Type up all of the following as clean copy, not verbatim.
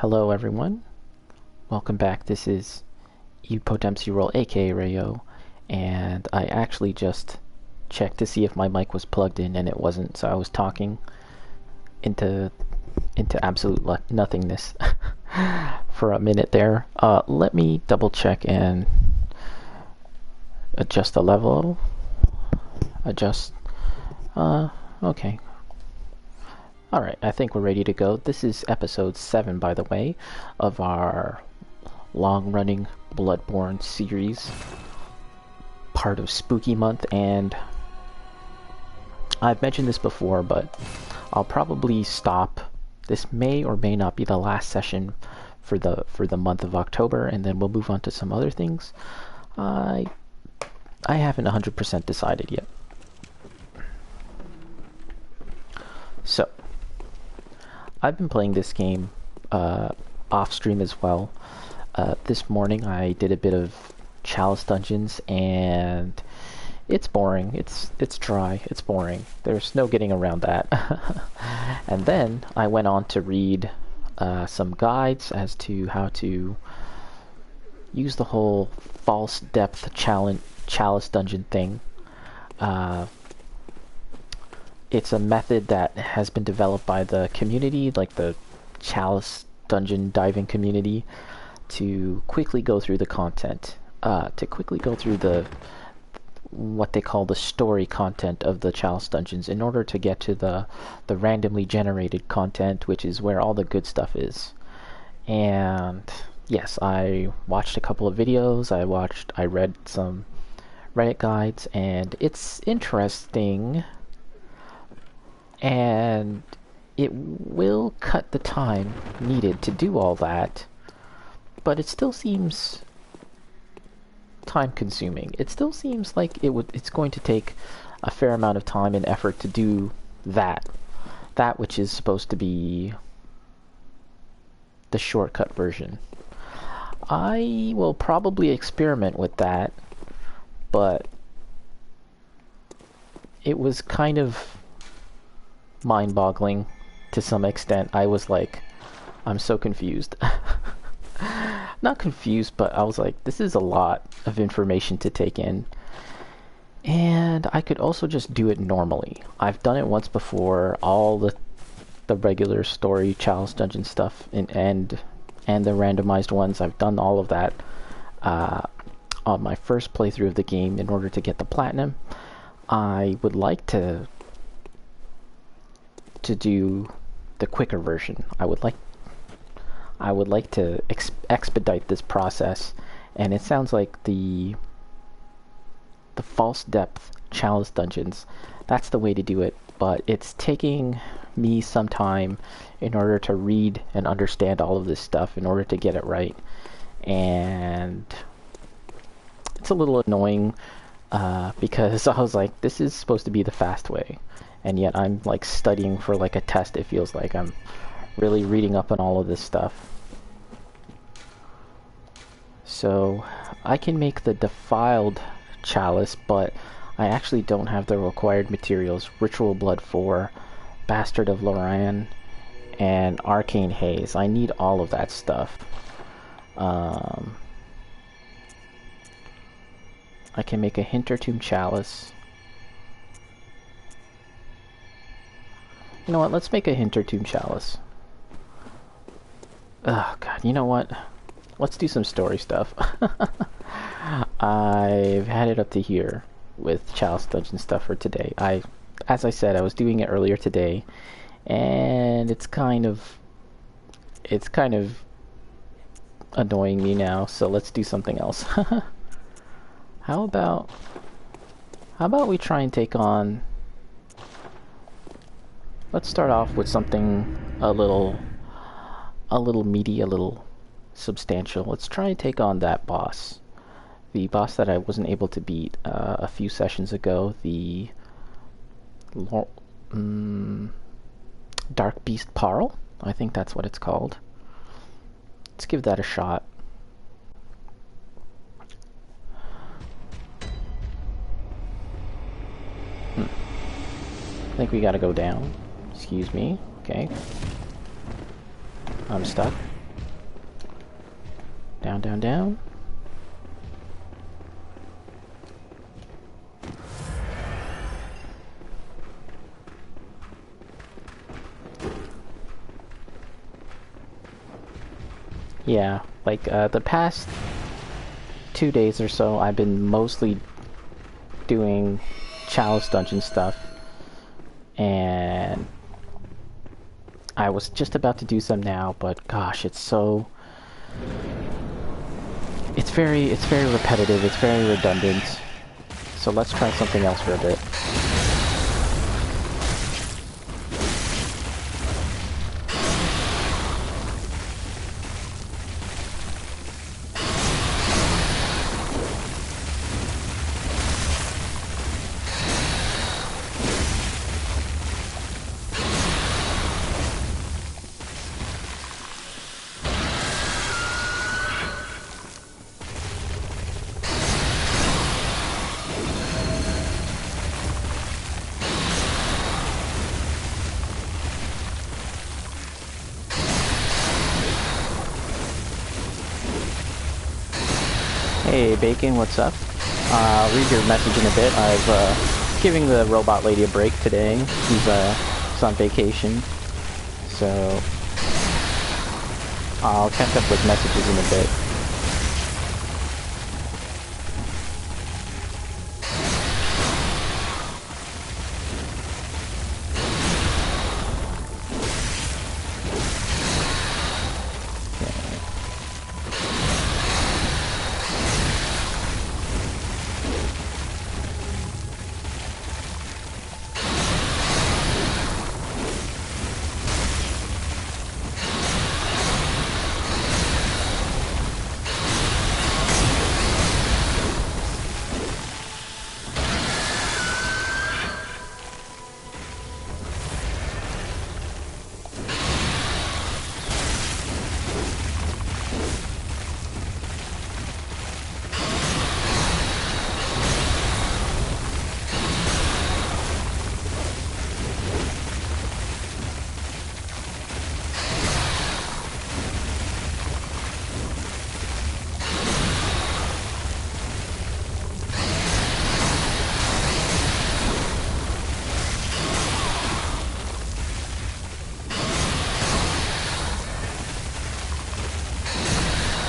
Hello everyone, welcome back. This is Potency Roll aka Rayo, and I actually just checked to see if my mic was plugged in and it wasn't, so I was talking into absolute nothingness for a minute there. Let me double check and adjust the level. Okay. Alright, I think we're ready to go. This is episode 7, by the way, of our long-running Bloodborne series, part of Spooky Month, and I've mentioned this before, but I'll probably stop. This may or may not be the last session for the month of October, and then we'll move on to some other things. I haven't 100% decided yet. So, I've been playing this game off stream as well. This morning I did a bit of Chalice Dungeons, and it's boring. It's dry. It's boring. There's no getting around that. And then I went on to read some guides as to how to use the whole false depth Chalice Dungeon thing. It's a method that has been developed by the community, like the Chalice Dungeon diving community, to quickly go through the content, to quickly go through what they call the story content of the Chalice Dungeons in order to get to the randomly generated content, which is where all the good stuff is. And yes, I watched a couple of videos, I read some Reddit guides, and it's interesting. And it will cut the time needed to do all that, but it still seems time consuming. It still seems like it's going to take a fair amount of time and effort to do that which is supposed to be the shortcut version. I will probably experiment with that, but it was kind of mind-boggling to some extent. I was like, I'm so confused. Not confused, but I was like, this is a lot of information to take in. And I could also just do it normally. I've done it once before, all the regular story Chalice Dungeon stuff and the randomized ones. I've done all of that on my first playthrough of the game in order to get the platinum. I would like to do the quicker version. I would like to expedite this process, and it sounds like the false depth Chalice Dungeons, that's the way to do it, but it's taking me some time in order to read and understand all of this stuff in order to get it right, and it's a little annoying because I was like, this is supposed to be the fast way, and yet I'm like studying for like a test. It feels like I'm really reading up on all of this stuff. So I can make the defiled chalice, but I actually don't have the required materials: Ritual Blood 4, Bastard of Loran, and Arcane Haze. I need all of that stuff. I can make a Hintertomb chalice. You know what, let's make a Hintertomb chalice. Oh god, you know what? Let's do some story stuff. I've had it up to here with Chalice Dungeon stuff for today. As I said, I was doing it earlier today, and it's kind of annoying me now, so let's do something else. How about we try and take on... Let's start off with something a little meaty, a little substantial. Let's try and take on that boss. The boss that I wasn't able to beat a few sessions ago, the Dark Beast Parl? I think that's what it's called. Let's give that a shot. I think we gotta go down. Excuse me. Okay. I'm stuck. Down, down, down. Yeah, like the past 2 days or so, I've been mostly doing Chalice Dungeon stuff, and I was just about to do some now, but gosh, it's very repetitive, it's very redundant, so let's try something else for a bit. Hey Bacon, what's up? I'll read your message in a bit. I've giving the robot lady a break today. She's on vacation, so I'll catch up with messages in a bit.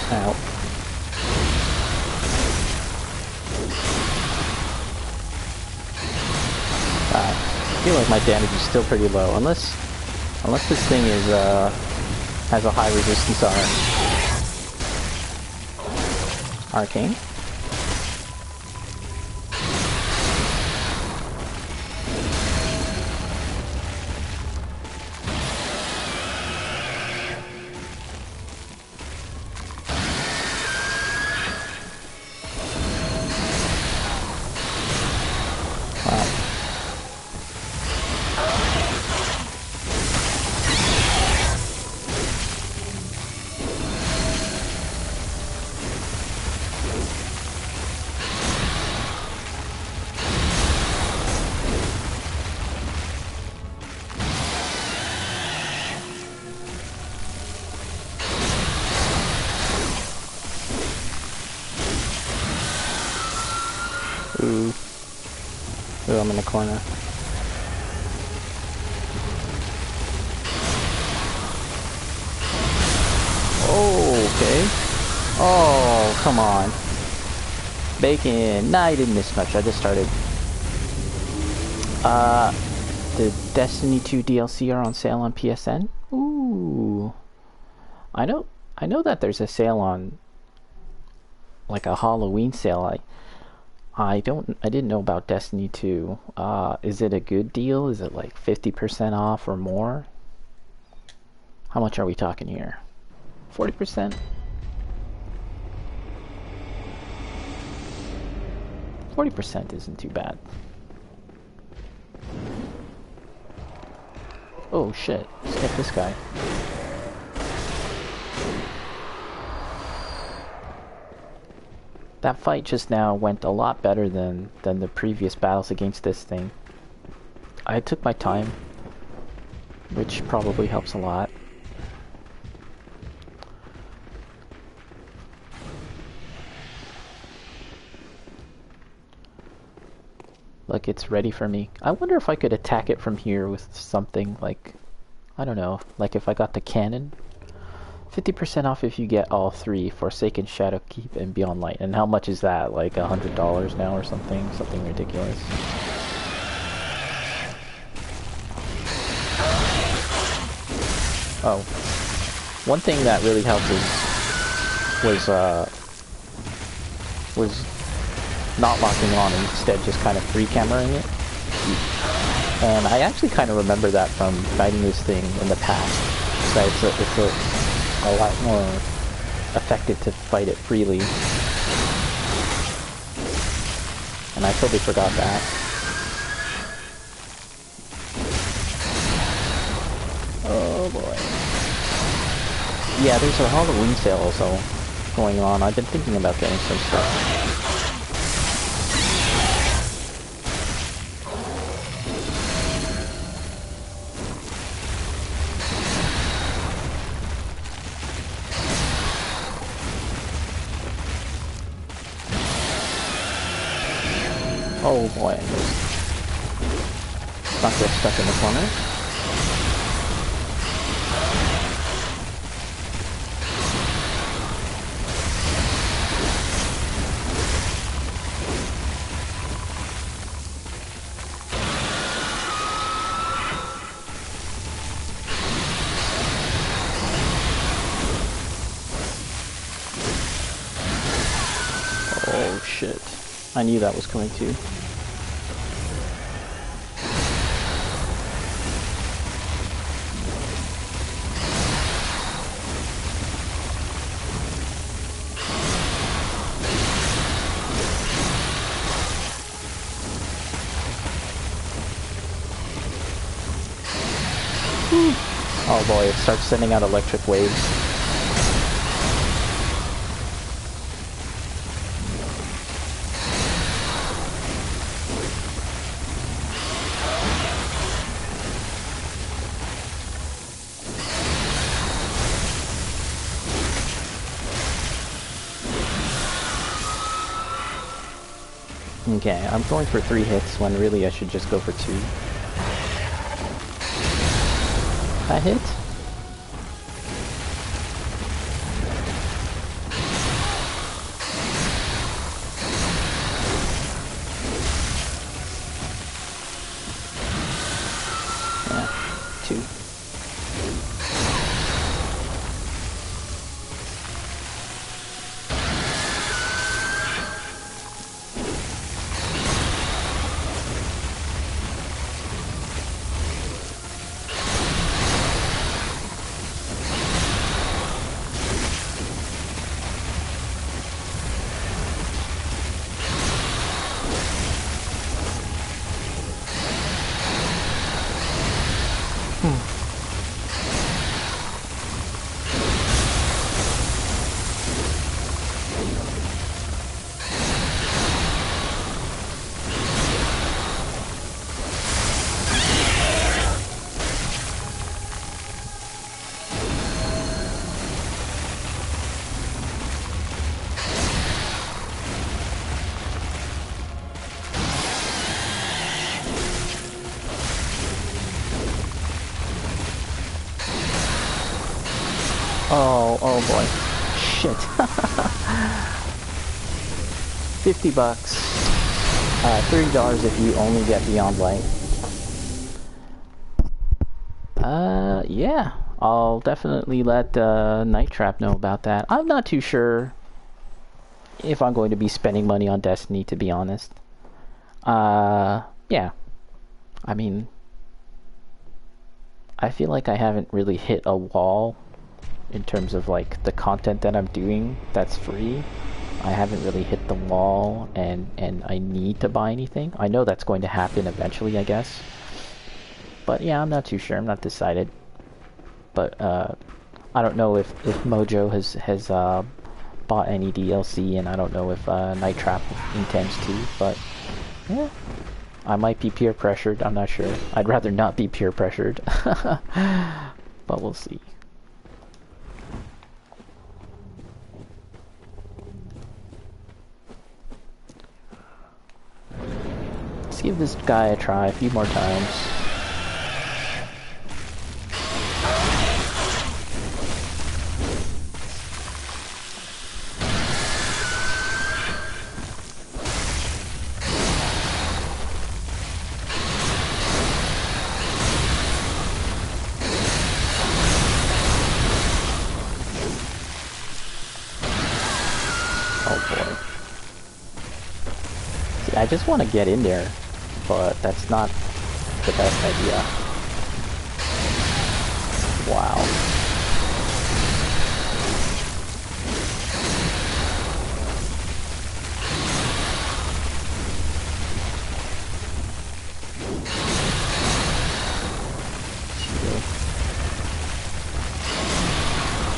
Ow. I feel like my damage is still pretty low, unless this thing is has a high resistance on it. Arcane. Ooh. Ooh, I'm in the corner. Oh, okay. Oh, come on. Bacon. Nah, you didn't miss much. I just started. The Destiny 2 DLC are on sale on PSN. Ooh. I know that there's a sale on, like a Halloween sale. I didn't know about Destiny 2. Is it a good deal? Is it like 50% off or more? How much are we talking here? 40%? 40% isn't too bad. Oh shit, let's get this guy. That fight just now went a lot better than the previous battles against this thing. I took my time, which probably helps a lot. Look, it's ready for me. I wonder if I could attack it from here with something like, I don't know, like if I got the cannon. 50% off if you get all three, Forsaken, Shadowkeep, and Beyond Light. And how much is that? Like $100 now or something? Something ridiculous. Oh. One thing that really helped was not locking on and instead just kind of free cameraing it. And I actually kind of remember that from fighting this thing in the past. So it's a lot more effective to fight it freely. And I totally forgot that. Oh boy. Yeah, there's a Halloween sale also going on. I've been thinking about getting some stuff. Oh boy, not get stuck in the corner. Oh shit, I knew that was coming too. Oh boy, it starts sending out electric waves. Okay, I'm going for 3 hits when really I should just go for 2. That hit? Yeah, 2. Oh boy. Shit. $50. $30 if you only get Beyond Light. Yeah. I'll definitely let Night Trap know about that. I'm not too sure if I'm going to be spending money on Destiny, to be honest. Yeah. I mean, I feel like I haven't really hit a wall in terms of like the content that I'm doing that's free. I haven't really hit the wall and I need to buy anything. I know that's going to happen eventually, I guess. But yeah, I'm not too sure. I'm not decided. But I don't know if Mojo has bought any DLC, and I don't know if Night Trap intends to, but yeah. I might be peer pressured, I'm not sure. I'd rather not be peer pressured. But we'll see. give this guy a try a few more times. I just want to get in there, but that's not the best idea. Wow.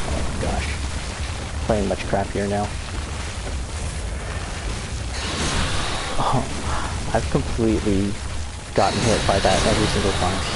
Oh gosh. Playing much crap here now. Oh, I've completely gotten hit by that every single time.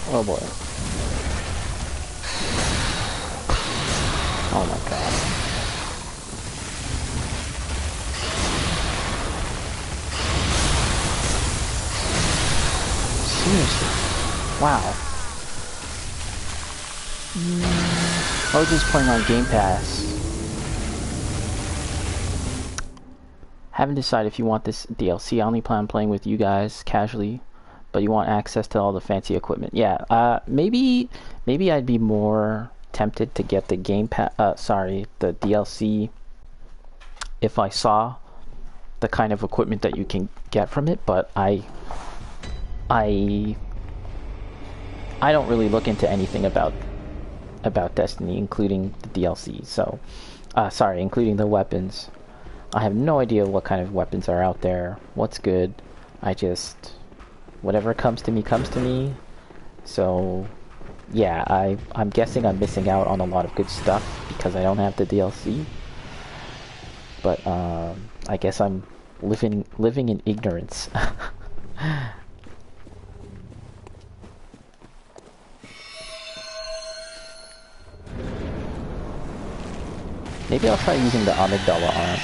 Oh boy. Oh my god. Seriously. Wow. I was just playing on Game Pass. Haven't decided if you want this DLC. I only plan on playing with you guys casually, but you want access to all the fancy equipment. Yeah, maybe I'd be more tempted to get the the DLC if I saw the kind of equipment that you can get from it, but I don't really look into anything about Destiny, including the DLC. So, including the weapons. I have no idea what kind of weapons are out there, what's good. Whatever comes to me. So, yeah, I'm guessing I'm missing out on a lot of good stuff because I don't have the DLC. But I guess I'm living in ignorance. Maybe I'll try using the amygdala arm.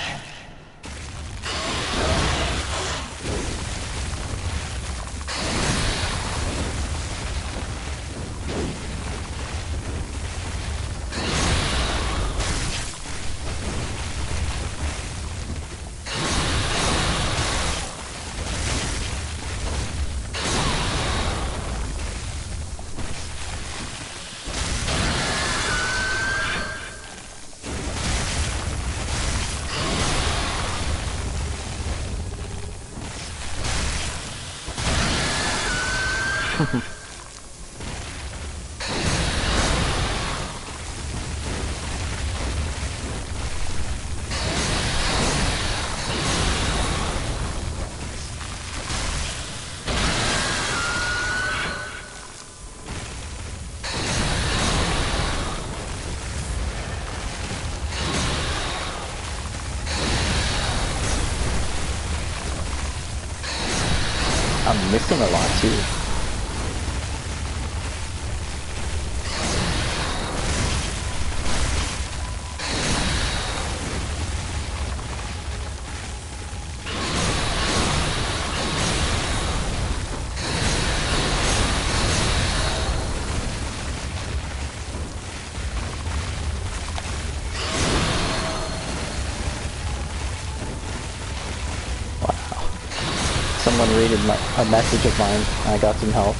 I'm missing a lot too. Someone read a message of mine. I got some help.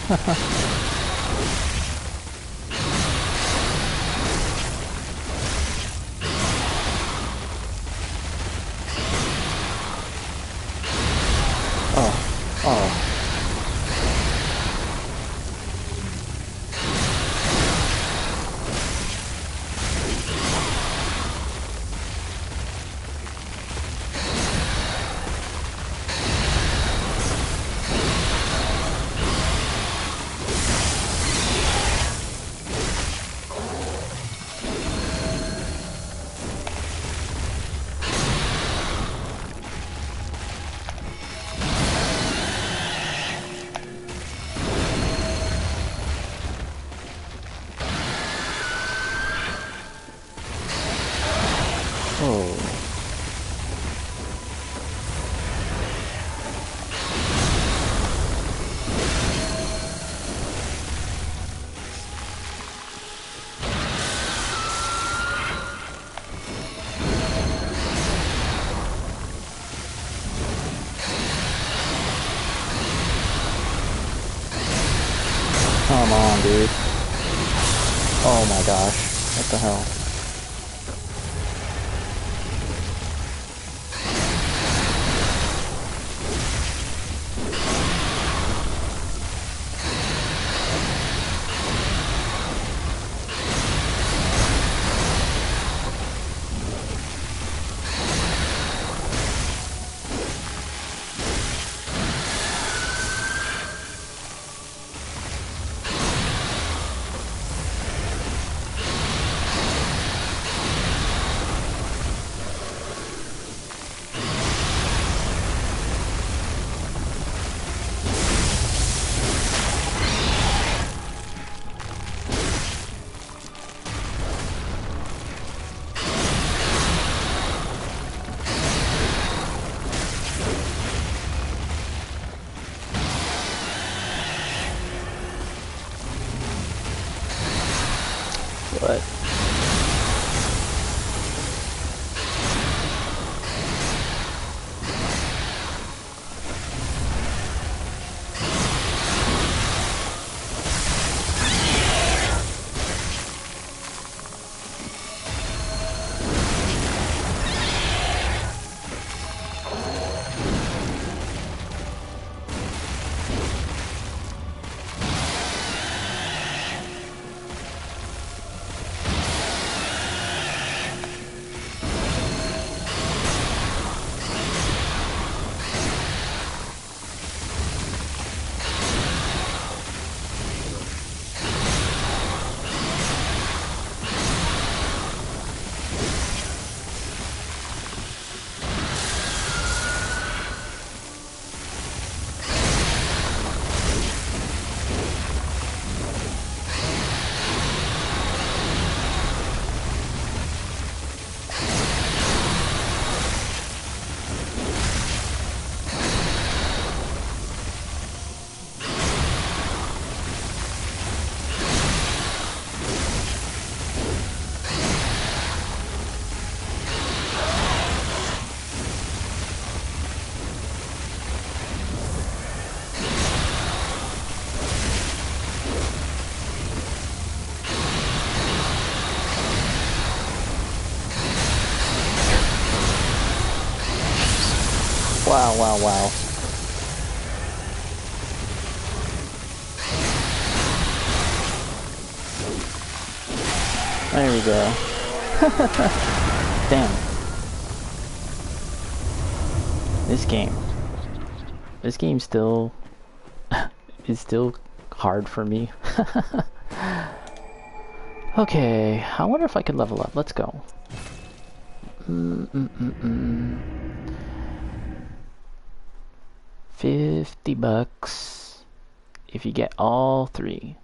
Oh, oh. Come on, dude. Oh my gosh. What the hell? What? Wow, wow, wow. There we go. Damn. This game still is still hard for me. Okay, I wonder if I could level up. Let's go. $50 if you get all three.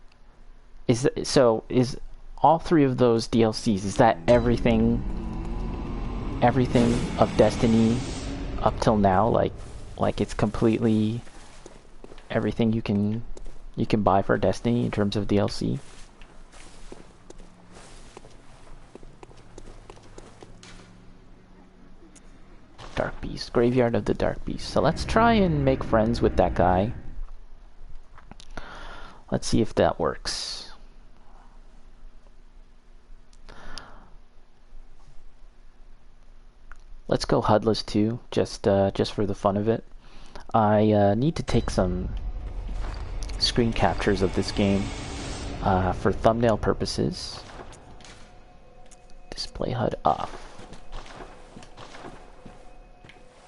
Is all three of those DLCs, is that everything of Destiny up till now? Like it's completely everything you can buy for Destiny in terms of DLC? Dark Beast, Graveyard of the Dark Beast. So let's try and make friends with that guy. Let's see if that works. Let's go HUDless too, just for the fun of it. I need to take some screen captures of this game for thumbnail purposes. Display HUD off.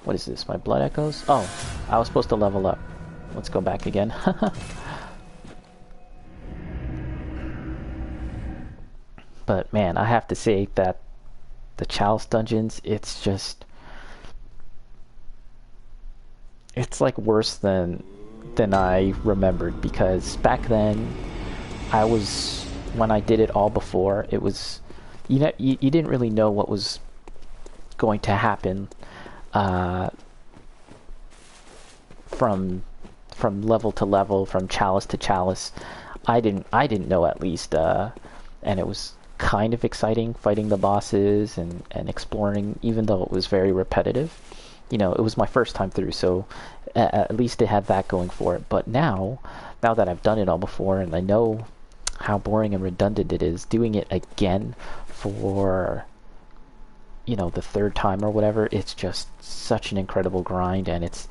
What is this? My blood echoes? Oh, I was supposed to level up. Let's go back again. But man, I have to say that the Chalice dungeons, it's like worse than I remembered, because back then when I did it all before, it was, you didn't really know what was going to happen from level to level, from chalice to chalice. I didn't know, at least, and it was kind of exciting fighting the bosses and exploring, even though it was very repetitive. It was my first time through, so at least it had that going for it. But now that I've done it all before and I know how boring and redundant it is, doing it again for the third time or whatever, it's just such an incredible grind, and it's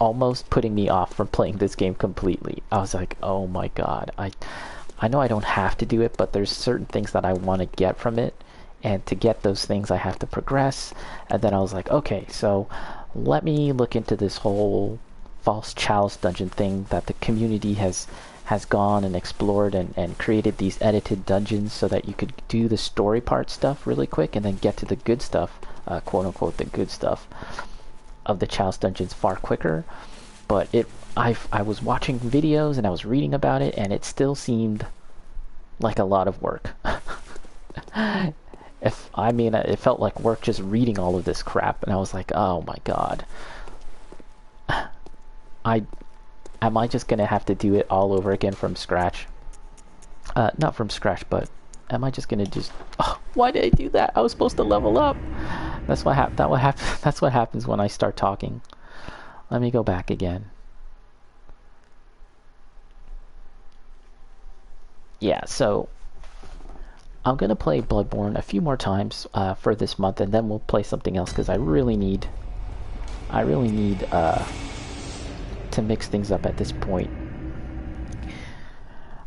almost putting me off from playing this game completely. I was like, oh my god, I know I don't have to do it, but there's certain things that I want to get from it, and to get those things I have to progress. And then I was like, okay, so let me look into this whole false chalice dungeon thing that the community has gone and explored and created these edited dungeons so that you could do the story part stuff really quick and then get to the good stuff, quote unquote the good stuff of the Chalice dungeons far quicker. But I was watching videos and I was reading about it, and it still seemed like a lot of work. It felt like work just reading all of this crap, and I was like, oh my god. Am I just gonna have to do it all over again from scratch? Not from scratch, but am I just gonna oh, why did I do that? I was supposed to level up. That's what That's what happens when I start talking. Let me go back again. Yeah, so I'm gonna play Bloodborne a few more times for this month, and then we'll play something else, because I really need to mix things up at this point.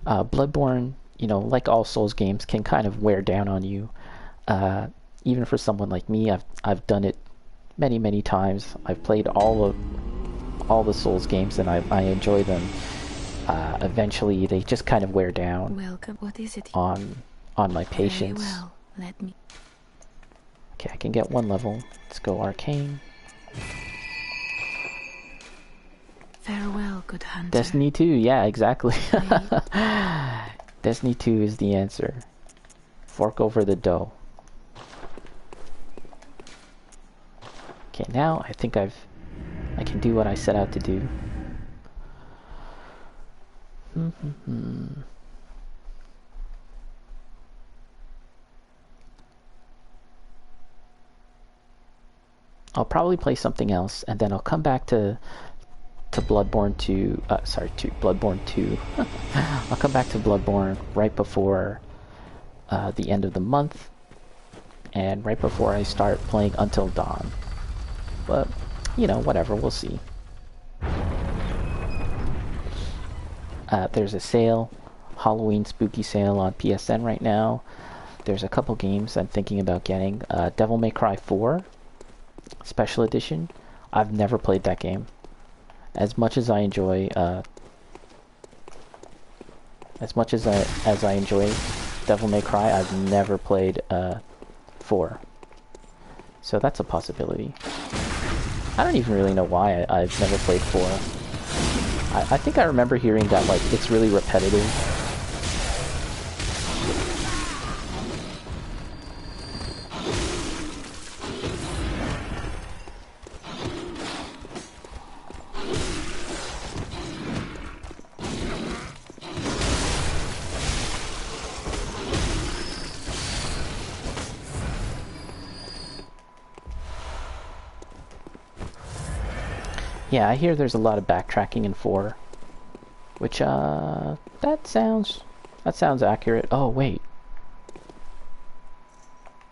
Bloodborne, like all Souls games, can kind of wear down on you. Even for someone like me, I've done it many times. I've played all the Souls games, and I enjoy them. Eventually, they just kind of wear down. Welcome. What is it? On my patience. Very well. Let me. Okay, I can get one level. Let's go Arcane. Farewell, good hunter. Destiny 2, yeah, exactly. Destiny 2 is the answer. Fork over the dough. Okay, now I think I can do what I set out to do. I'll probably play something else, and then I'll come back to Bloodborne 2, to Bloodborne 2. I'll come back to Bloodborne right before the end of the month, and right before I start playing Until Dawn. But, whatever, we'll see. There's a sale, Halloween spooky sale on PSN right now. There's a couple games I'm thinking about getting. Devil May Cry 4 Special Edition. I've never played that game. As much as I enjoy Devil May Cry, I've never played 4. So that's a possibility. I don't even really know why I've never played 4. I think I remember hearing that, like, it's really repetitive. Yeah, I hear there's a lot of backtracking in 4. Which, that sounds accurate. Oh, wait.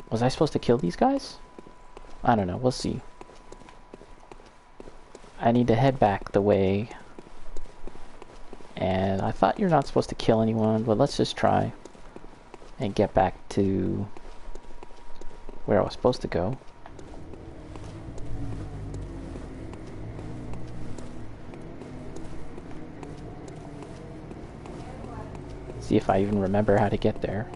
Was I supposed to kill these guys? I don't know, we'll see. I need to head back the way. And I thought you're not supposed to kill anyone, but let's just try. And get back to where I was supposed to go. See if I even remember how to get there.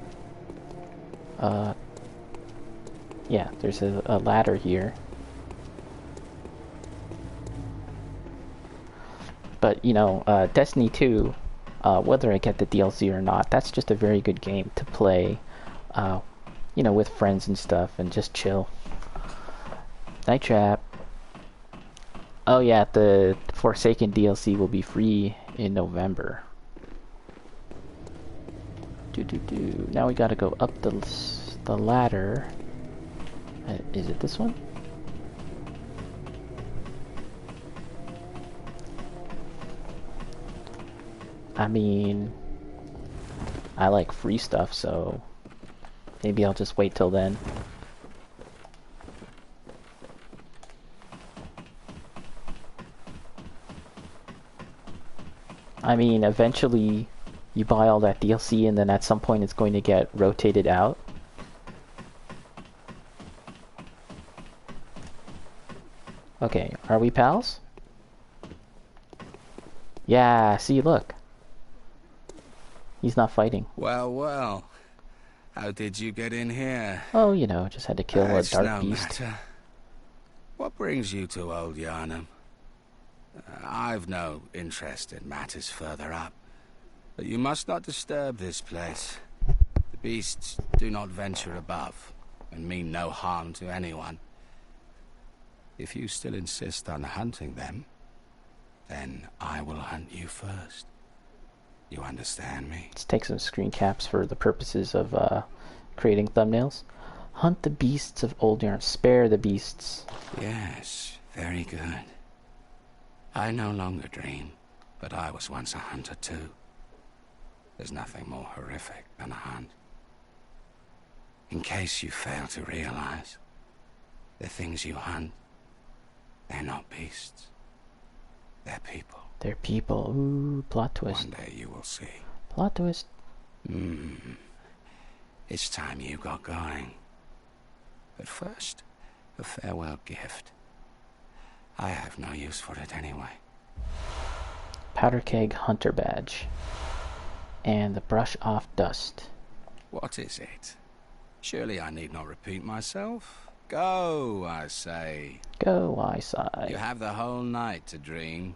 Yeah, there's a ladder here. But, you know, Destiny 2, whether I get the DLC or not, that's just a very good game to play, you know, with friends and stuff, and just chill. Night Trap. Oh yeah, the Forsaken DLC will be free in November. Now we gotta go up the ladder. Is it this one? I mean, I like free stuff, so maybe I'll just wait till then. I mean, eventually you buy all that DLC and then at some point it's going to get rotated out. Okay, are we pals? Yeah, see, look. He's not fighting. Well, well. How did you get in here? Oh, you know, just had to kill a It's dark no beast. matter. What brings you to Old Yarnum? I've no interest in matters further up. But you must not disturb this place. The beasts do not venture above, and mean no harm to anyone. If you still insist on hunting them, then I will hunt you first. You understand me? Let's take some screen caps for the purposes of creating thumbnails. Hunt the beasts of Old Yarn. Spare the beasts. Yes, very good. I no longer dream, but I was once a hunter too. There's nothing more horrific than a hunt. In case you fail to realize, the things you hunt, they're not beasts. They're people. They're people. Ooh, plot twist. One day you will see. Plot twist. It's time you got going. But first, a farewell gift. I have no use for it anyway. Powder keg hunter badge. And the brush off dust. What is it? Surely I need not repeat myself. Go, I say. Go, I say. You have the whole night to dream.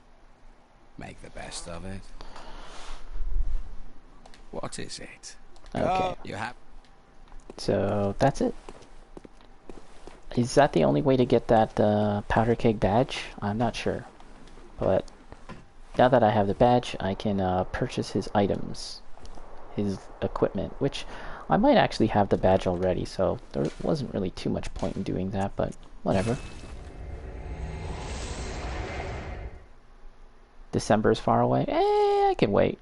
Make the best of it. What is it? Okay. Go. You have... So, that's it. Is that the only way to get that powder keg badge? I'm not sure. But now that I have the badge, I can purchase his items. His equipment, which I might actually have the badge already, so there wasn't really too much point in doing that, but whatever. December is far away. I can wait.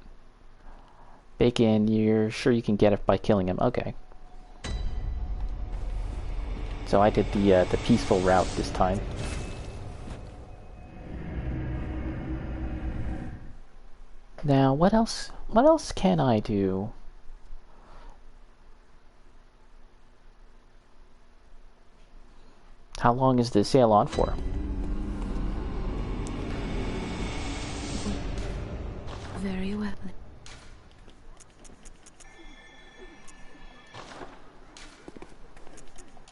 Bacon, you're sure you can get it by killing him? Okay. So I did the peaceful route this time. Now, what else? What else can I do? How long is the sale on for? Very well.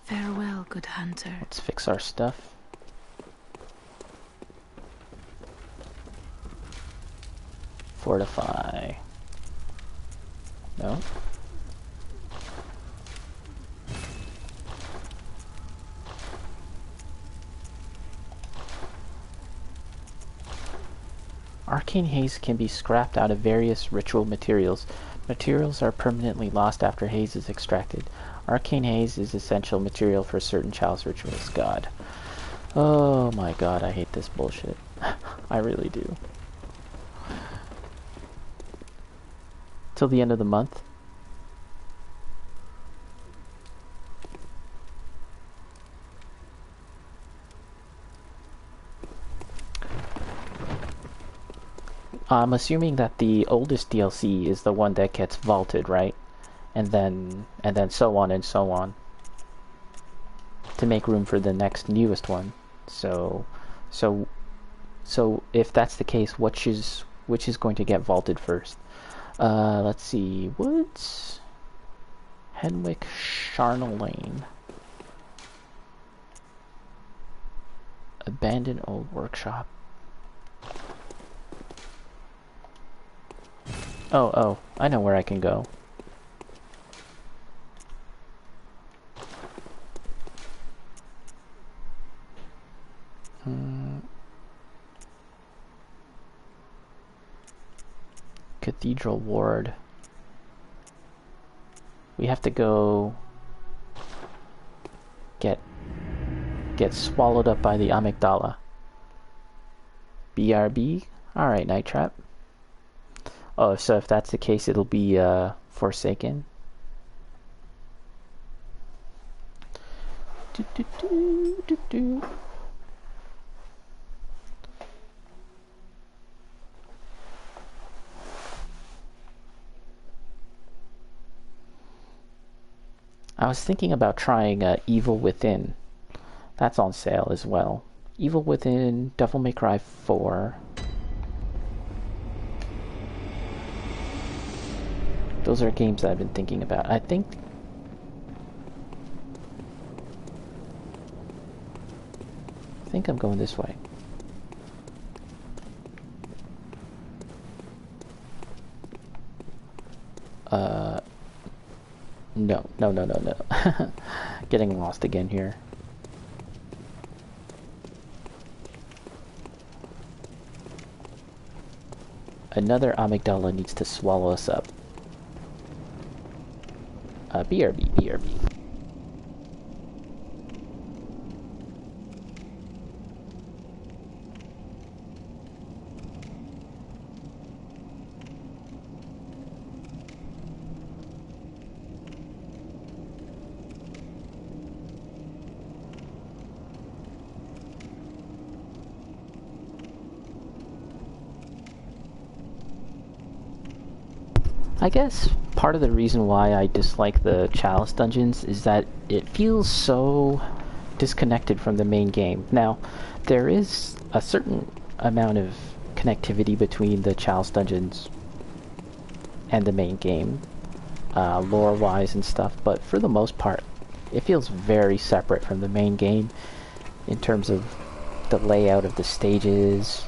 Farewell. good hunter. Let's fix our stuff. Fortify. No. Arcane haze can be scrapped out of various ritual materials. Materials are permanently lost after haze is extracted. Arcane haze is essential material for certain chalice rituals. God. Oh my god, I hate this bullshit. I really do. Till the end of the month. I'm assuming that the oldest DLC is the one that gets vaulted, right? And then so on and so on. To make room for the next newest one. So if that's the case, which is going to get vaulted first? Let's see. Woods, Henwick, Charnel Lane, Abandoned Old Workshop. Oh, I know where I can go. Cathedral Ward. We have to go get swallowed up by the amygdala. BRB? Alright, Night Trap. Oh, so if that's the case, it'll be Forsaken. I was thinking about trying Evil Within. That's on sale as well. Evil Within, Devil May Cry 4. Those are games that I've been thinking about. I think I'm going this way. No. Getting lost again here. Another amygdala needs to swallow us up. BRB. I guess part of the reason why I dislike the Chalice dungeons is that it feels so disconnected from the main game. Now, there is a certain amount of connectivity between the Chalice dungeons and the main game, lore-wise and stuff, but for the most part, it feels very separate from the main game in terms of the layout of the stages.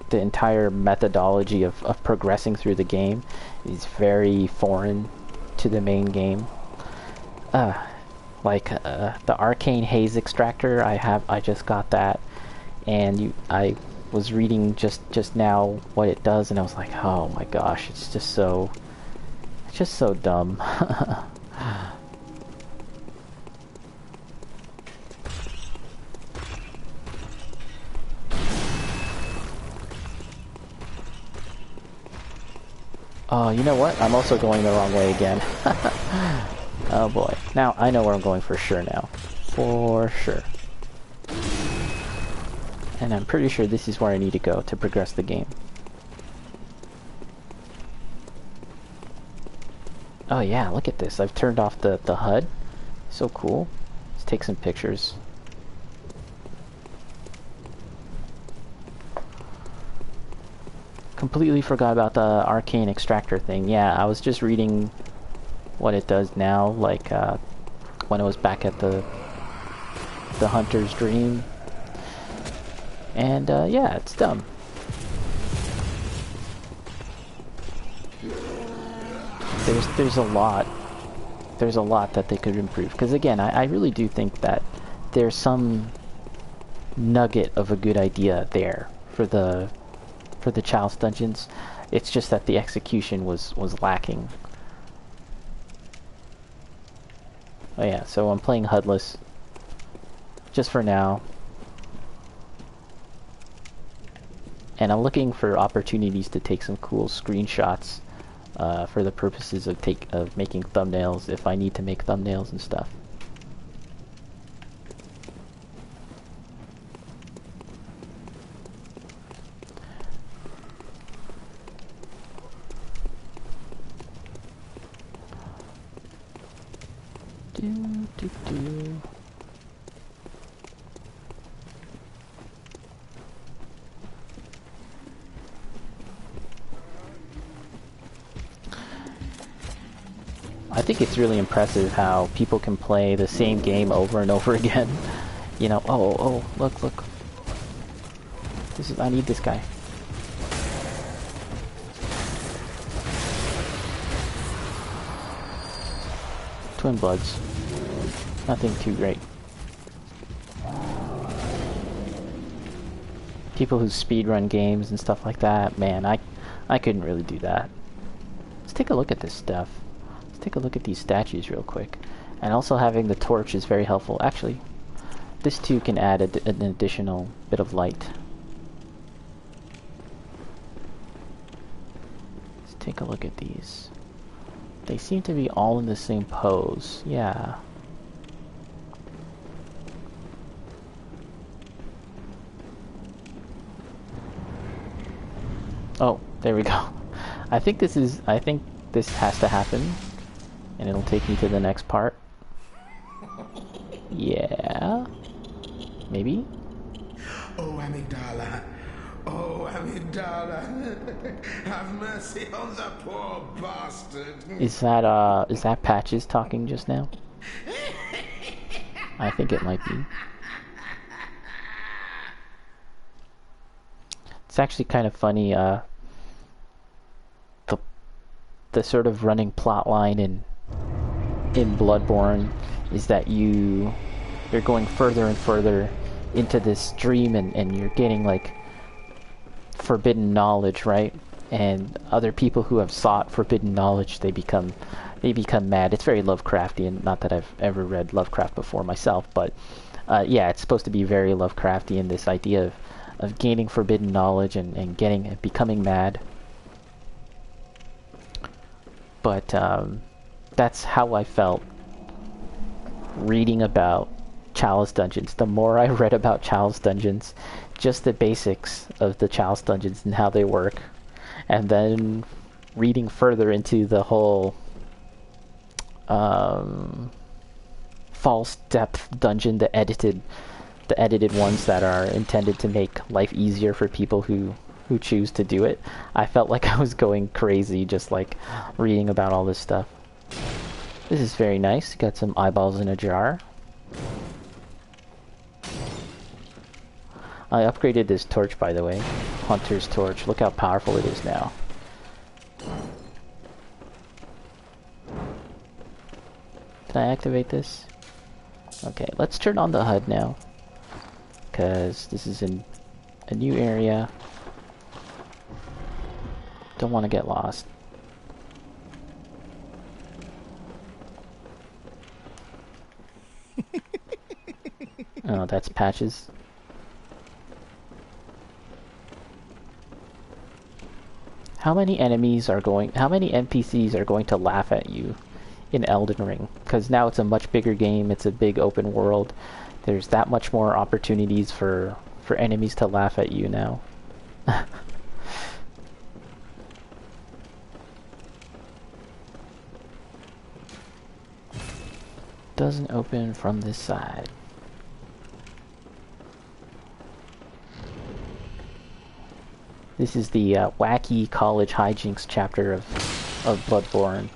The entire methodology of progressing through the game is very foreign to the main game. Like the Arcane Haze Extractor, I just got that, and I was reading just now what it does, and I was like, oh my gosh, it's just so dumb. Oh, you know what? I'm also going the wrong way again. Oh boy. Now, I know where I'm going for sure now. For sure. And I'm pretty sure this is where I need to go to progress the game. Oh yeah, look at this. I've turned off the HUD. So cool. Let's take some pictures. Completely forgot about the Arcane Extractor thing. Yeah, I was just reading what it does now, like when I was back at the Hunter's Dream. And yeah, it's dumb. There's a lot that they could improve, because again, I really do think that there's some nugget of a good idea there for the Chalice dungeons. It's just that the execution was lacking. Oh yeah, so I'm playing HUDless just for now, and I'm looking for opportunities to take some cool screenshots for the purposes of making thumbnails, if I need to make thumbnails and stuff. I think it's really impressive how people can play the same game over and over again. You know, oh, look. I need this guy. Twin Bloods. Nothing too great. People who speedrun games and stuff like that, man, I couldn't really do that. Let's take a look at this stuff. Let's take a look at these statues real quick. And also having the torch is very helpful. Actually, this too can add an additional bit of light. Let's take a look at these. They seem to be all in the same pose. Yeah. Oh, there we go. I think this has to happen, and it'll take me to the next part. Yeah. Maybe? Oh, Amygdala. Oh, Amygdala. Have mercy on the poor bastard. Is that Patches talking just now? I think it might be. It's actually kind of funny, the sort of running plot line in Bloodborne is that you're going further and further into this dream, and you're getting like forbidden knowledge, right? And other people who have sought forbidden knowledge, they become mad. It's very Lovecraftian. Not that I've ever read Lovecraft before myself, but yeah, it's supposed to be very Lovecraftian, this idea of gaining forbidden knowledge and becoming mad. But that's how I felt reading about Chalice dungeons. The more I read about Chalice dungeons, just the basics of the Chalice dungeons and how they work, and then reading further into the whole false depth dungeon, the edited ones that are intended to make life easier for people who choose to do it. I felt like I was going crazy just like reading about all this stuff. This is very nice. Got some eyeballs in a jar. I upgraded this torch, by the way. Hunter's torch. Look how powerful it is now. Can I activate this? Okay, let's turn on the HUD now, because this is in a new area. Don't want to get lost. Oh, that's Patches. How many NPCs are going to laugh at you in Elden Ring? Because now it's a much bigger game, it's a big open world. There's that much more opportunities for enemies to laugh at you now. Doesn't open from this side. This is the wacky college hijinks chapter of Bloodborne.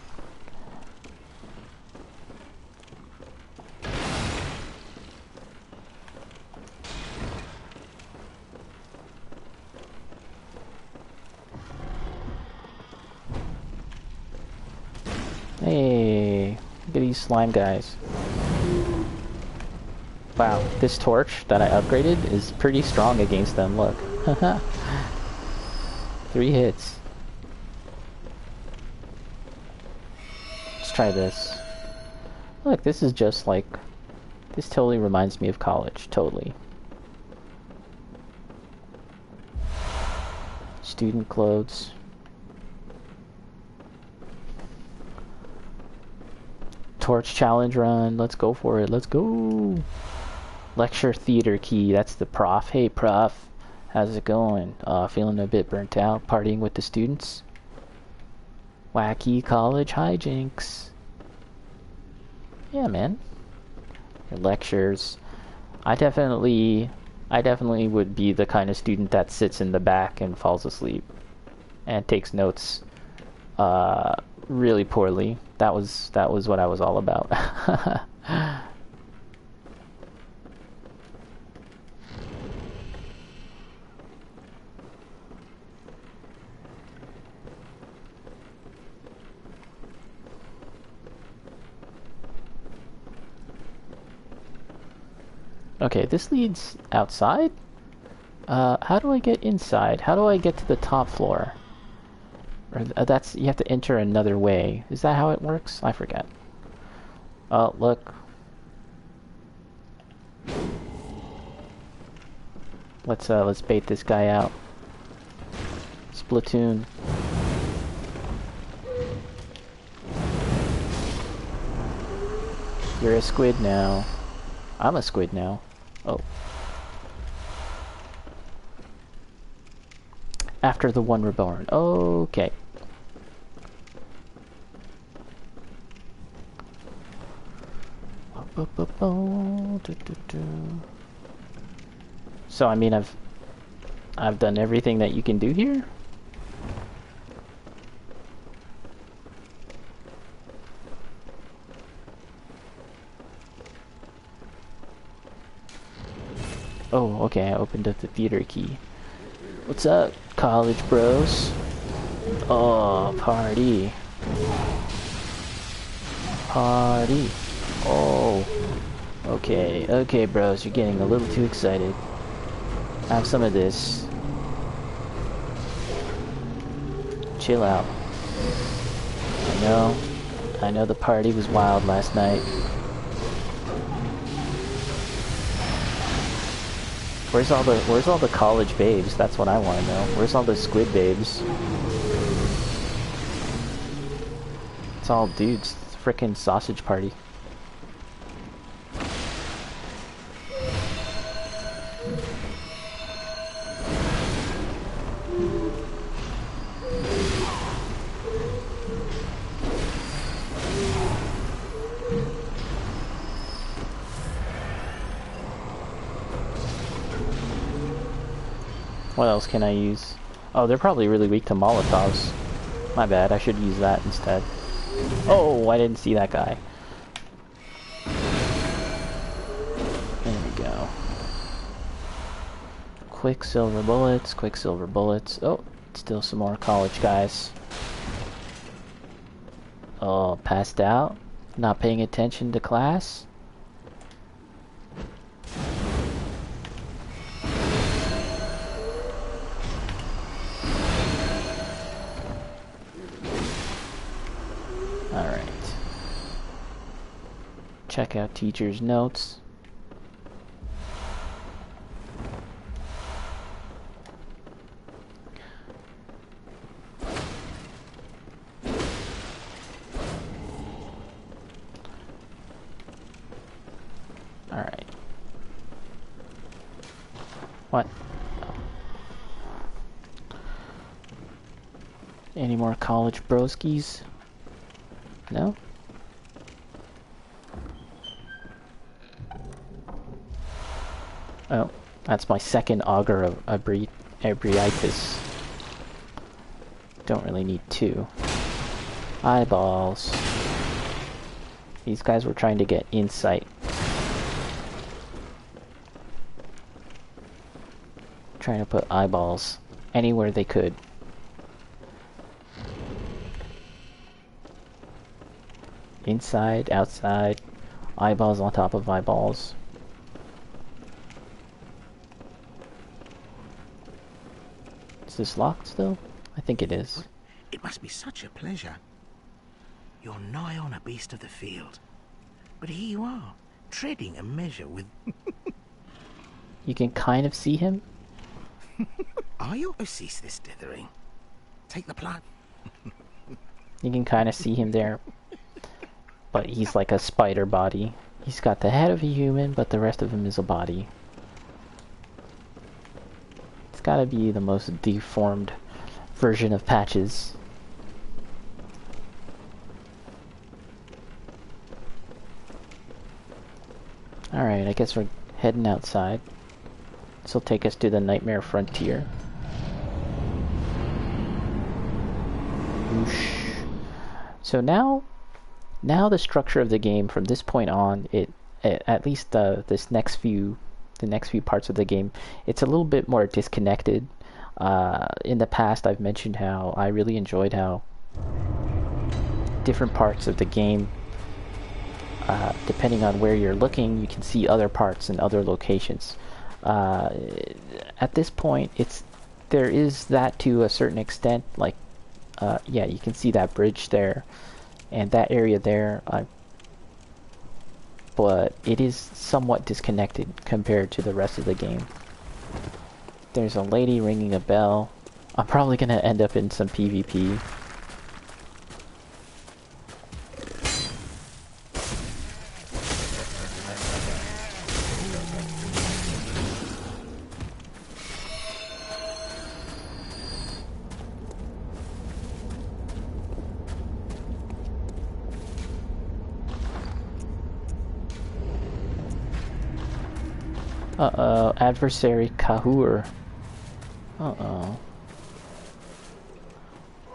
Hey, look at these slime guys. Wow, this torch that I upgraded is pretty strong against them, look. 3 hits. Let's try this. Look, this is just like... This totally reminds me of college, totally. Student clothes. Torch challenge run, let's go for it, let's go! Lecture theater key, that's the prof. Hey prof, how's it going? Feeling a bit burnt out, partying with the students? Wacky college hijinks. Yeah, man. Your lectures. I definitely would be the kind of student that sits in the back and falls asleep and takes notes really poorly. That was what I was all about. Okay, this leads outside? How do I get inside? How do I get to the top floor? Or that's, you have to enter another way. Is that how it works? I forget. Oh, look. Let's bait this guy out. Splatoon. You're a squid now. I'm a squid now. Oh. After the one reborn. Okay. So I mean I've done everything that you can do here? Oh, okay, I opened up the theater key. What's up, college bros? Oh, party. Party. Oh. Okay, bros, you're getting a little too excited. Have some of this. Chill out. I know the party was wild last night. Where's all the college babes? That's what I want to know. Where's all the squid babes? It's all dudes. It's a frickin' sausage party. What else can I use? Oh, they're probably really weak to Molotovs. My bad, I should use that instead. Oh, I didn't see that guy. There we go. Quicksilver bullets, Quicksilver bullets. Oh, still some more college guys. Oh, passed out? Not paying attention to class? Alright. Check out teacher's notes. Alright. What? Any more college broskies? No? Oh, that's my second auger of ebriitis. Don't really need 2. Eyeballs. These guys were trying to get insight. Trying to put eyeballs anywhere they could. Inside, outside, eyeballs on top of eyeballs. Is this locked still? I think it is. It must be such a pleasure. You're nigh on a beast of the field. But here you are, treading a measure with... You can kind of see him. Are you? Oh, cease this dithering. Take the plan. You can kind of see him there. But he's like a spider body. He's got the head of a human, but the rest of him is a body. It's gotta be the most deformed version of Patches. Alright, I guess we're heading outside. This will take us to the Nightmare Frontier. Whoosh. So now the structure of the game from this point on, at least the next few parts of the game, it's a little bit more disconnected. In the past, I've mentioned how I really enjoyed how different parts of the game, depending on where you're looking, you can see other parts and other locations. At this point, there is that to a certain extent. Like, yeah, you can see that bridge there and that area there, but it is somewhat disconnected compared to the rest of the game. There's a lady ringing a bell. I'm probably gonna end up in some PvP. Uh-oh, adversary Cainhurst. Uh-oh.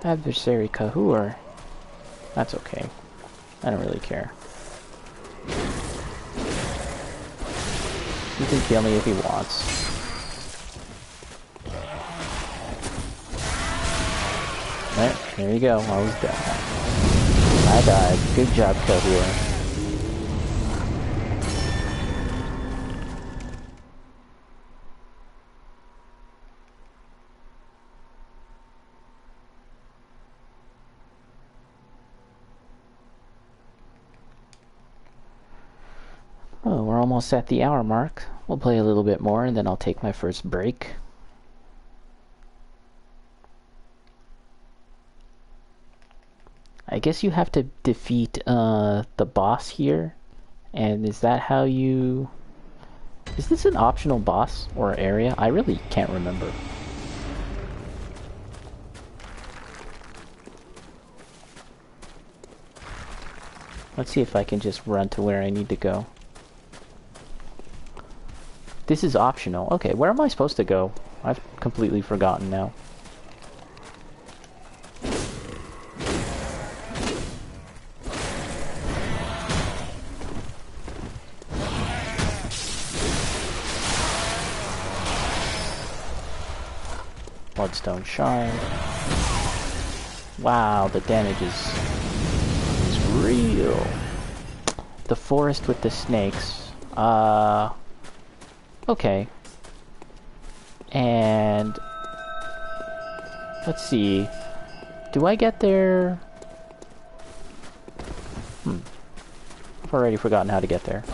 Adversary Cainhurst. That's okay. I don't really care. He can kill me if he wants. There you go, I was dead. I died. Good job, Cainhurst. Oh, we're almost at the hour mark. We'll play a little bit more and then I'll take my first break. I guess you have to defeat the boss here. And is that how you... Is this an optional boss or area? I really can't remember. Let's see if I can just run to where I need to go. This is optional. Okay, where am I supposed to go? I've completely forgotten now. Bloodstone Shard. Wow, the damage is real. The forest with the snakes. Okay. And let's see. Do I get there? I've already forgotten how to get there.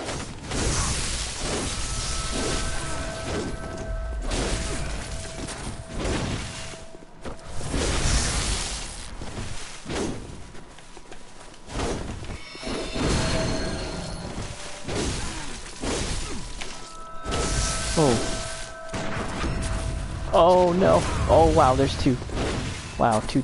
Oh no. Oh wow, there's two. Wow, two.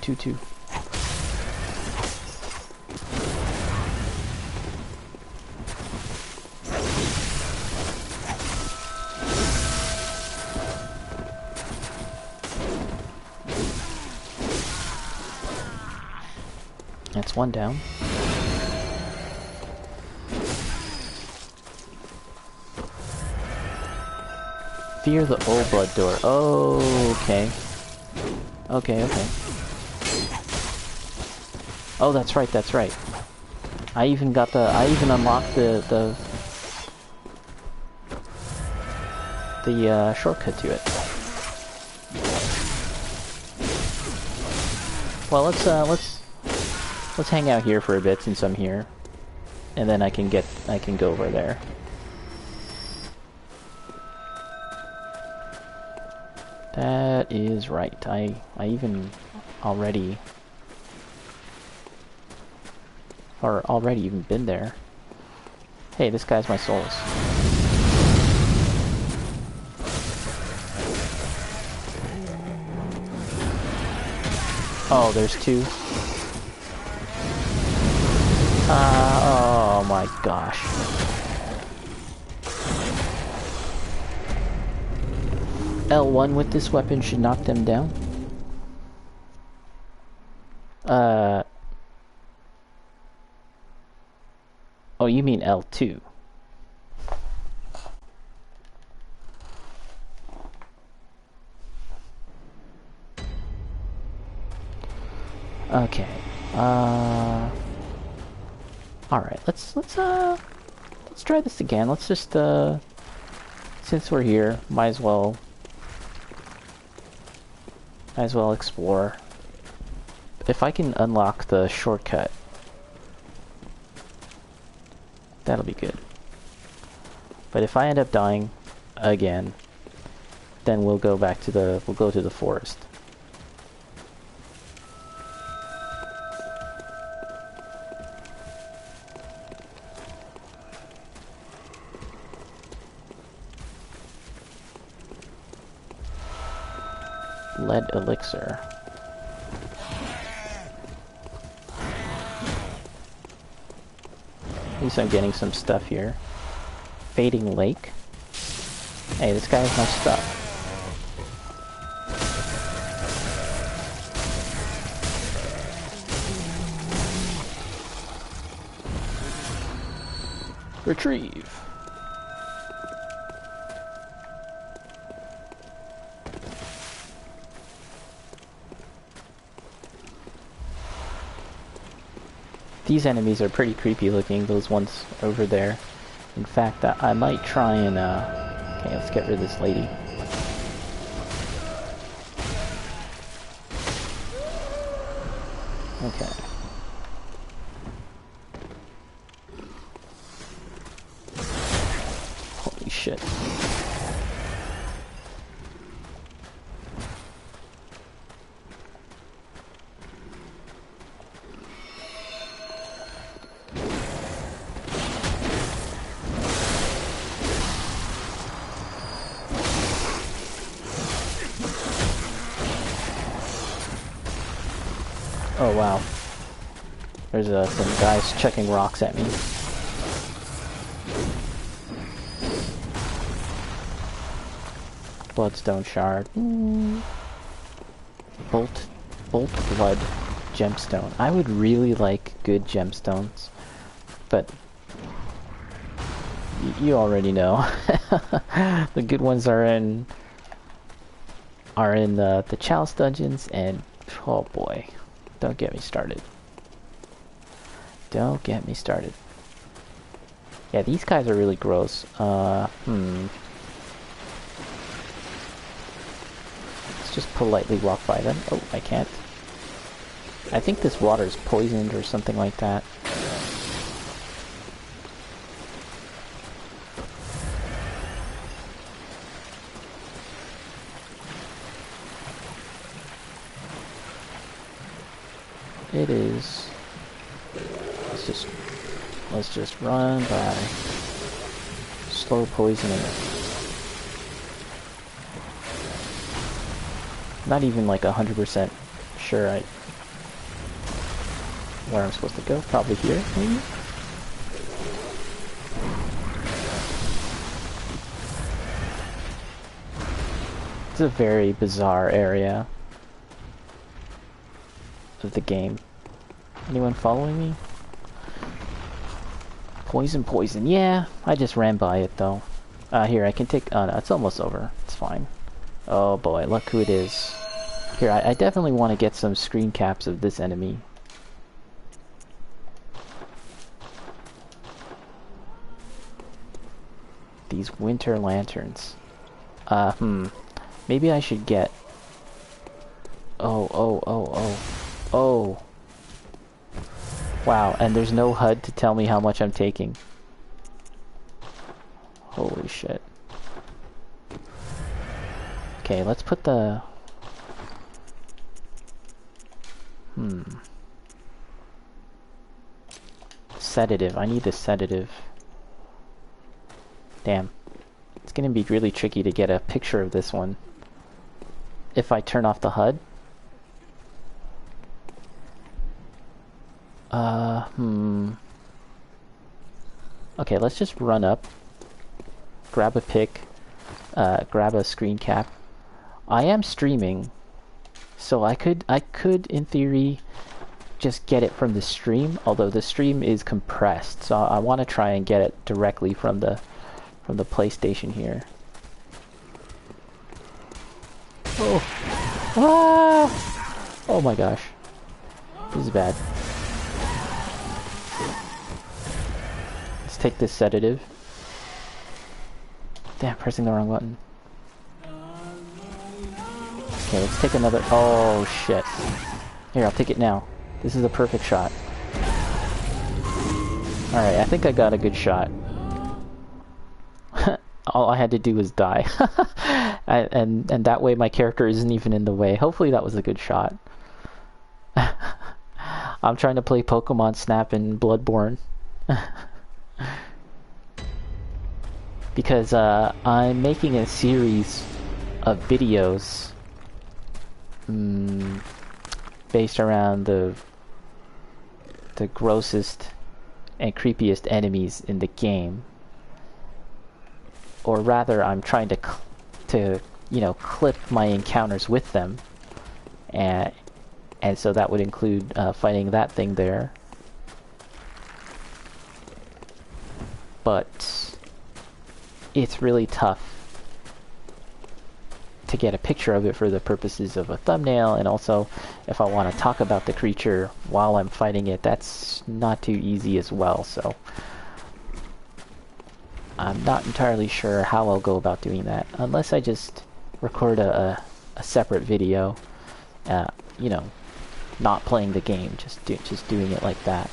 That's one down. Fear the old blood door. Oh, okay. Okay. Oh, that's right. I even unlocked the shortcut to it. Well, let's hang out here for a bit since I'm here, and then I can go over there. That is right. I even already even been there. Hey, this guy's my souls. Oh, there's two. Oh my gosh. L1 with this weapon should knock them down. Oh, you mean L2. Okay. Alright, let's try this again. Let's just since we're here, might as well explore. If I can unlock the shortcut, that'll be good. But if I end up dying again, then we'll go to the forest. Lead elixir. At least I'm getting some stuff here. Fading lake. Hey, this guy has my stuff. Retrieve. These enemies are pretty creepy looking, those ones over there. In fact, I might try and, okay, let's get rid of this lady. Okay. Holy shit. Oh wow. There's some guys chucking rocks at me. Bloodstone shard. Bolt blood gemstone. I would really like good gemstones, but you already know. The good ones are in the Chalice dungeons, and oh boy. Don't get me started. Don't get me started. Yeah, these guys are really gross. Let's just politely walk by them. Oh, I can't. I think this water is poisoned or something like that. It is. Let's just run by. Slow poisoning. Not even like 100% sure where I'm supposed to go. Probably here, maybe? It's a very bizarre area of the game. Anyone following me? Poison. Yeah, I just ran by it though. Here, I can take... Oh no, it's almost over. It's fine. Oh boy, look who it is. Here, I definitely want to get some screen caps of this enemy. These winter lanterns. Maybe I should get... Oh. Wow, and there's no HUD to tell me how much I'm taking. Holy shit. Okay, let's put the... Sedative. I need the sedative. Damn. It's gonna be really tricky to get a picture of this one. If I turn off the HUD. Okay, let's just run up. Grab a pic. Grab a screen cap. I am streaming. So I could in theory just get it from the stream, although the stream is compressed, so I want to try and get it directly from the PlayStation here. Oh. Ah! Oh my gosh. This is bad. Let's take this sedative. Damn, pressing the wrong button. Okay, let's take another... Oh, shit. Here, I'll take it now. This is a perfect shot. Alright, I think I got a good shot. All I had to do was die. and that way my character isn't even in the way. Hopefully that was a good shot. I'm trying to play Pokemon Snap in Bloodborne. Because I'm making a series of videos based around the grossest and creepiest enemies in the game. Or rather, I'm trying to you know, clip my encounters with them, and so that would include fighting that thing there. But it's really tough to get a picture of it for the purposes of a thumbnail, and also if I want to talk about the creature while I'm fighting it, that's not too easy as well, so I'm not entirely sure how I'll go about doing that, unless I just record a separate video, you know, not playing the game, just doing it like that.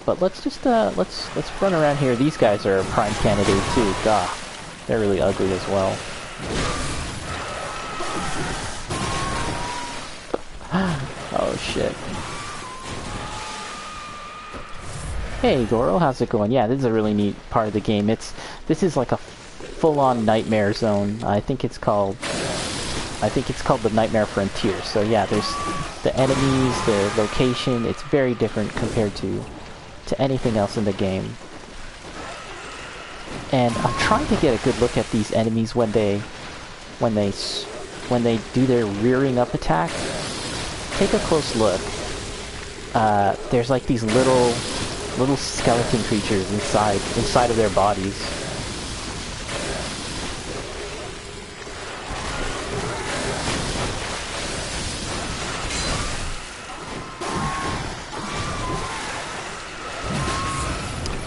But let's just let's run around here. These guys are a prime candidate too. Gah, they're really ugly as well. Oh shit. Hey Goro, how's it going? Yeah, this is a really neat part of the game. This is like a full-on nightmare zone. I think it's called the Nightmare Frontier. So yeah, there's the enemies, the location. It's very different compared to anything else in the game. And I'm trying to get a good look at these enemies when they do their rearing up attack. Take a close look. There's like these little skeleton creatures inside of their bodies.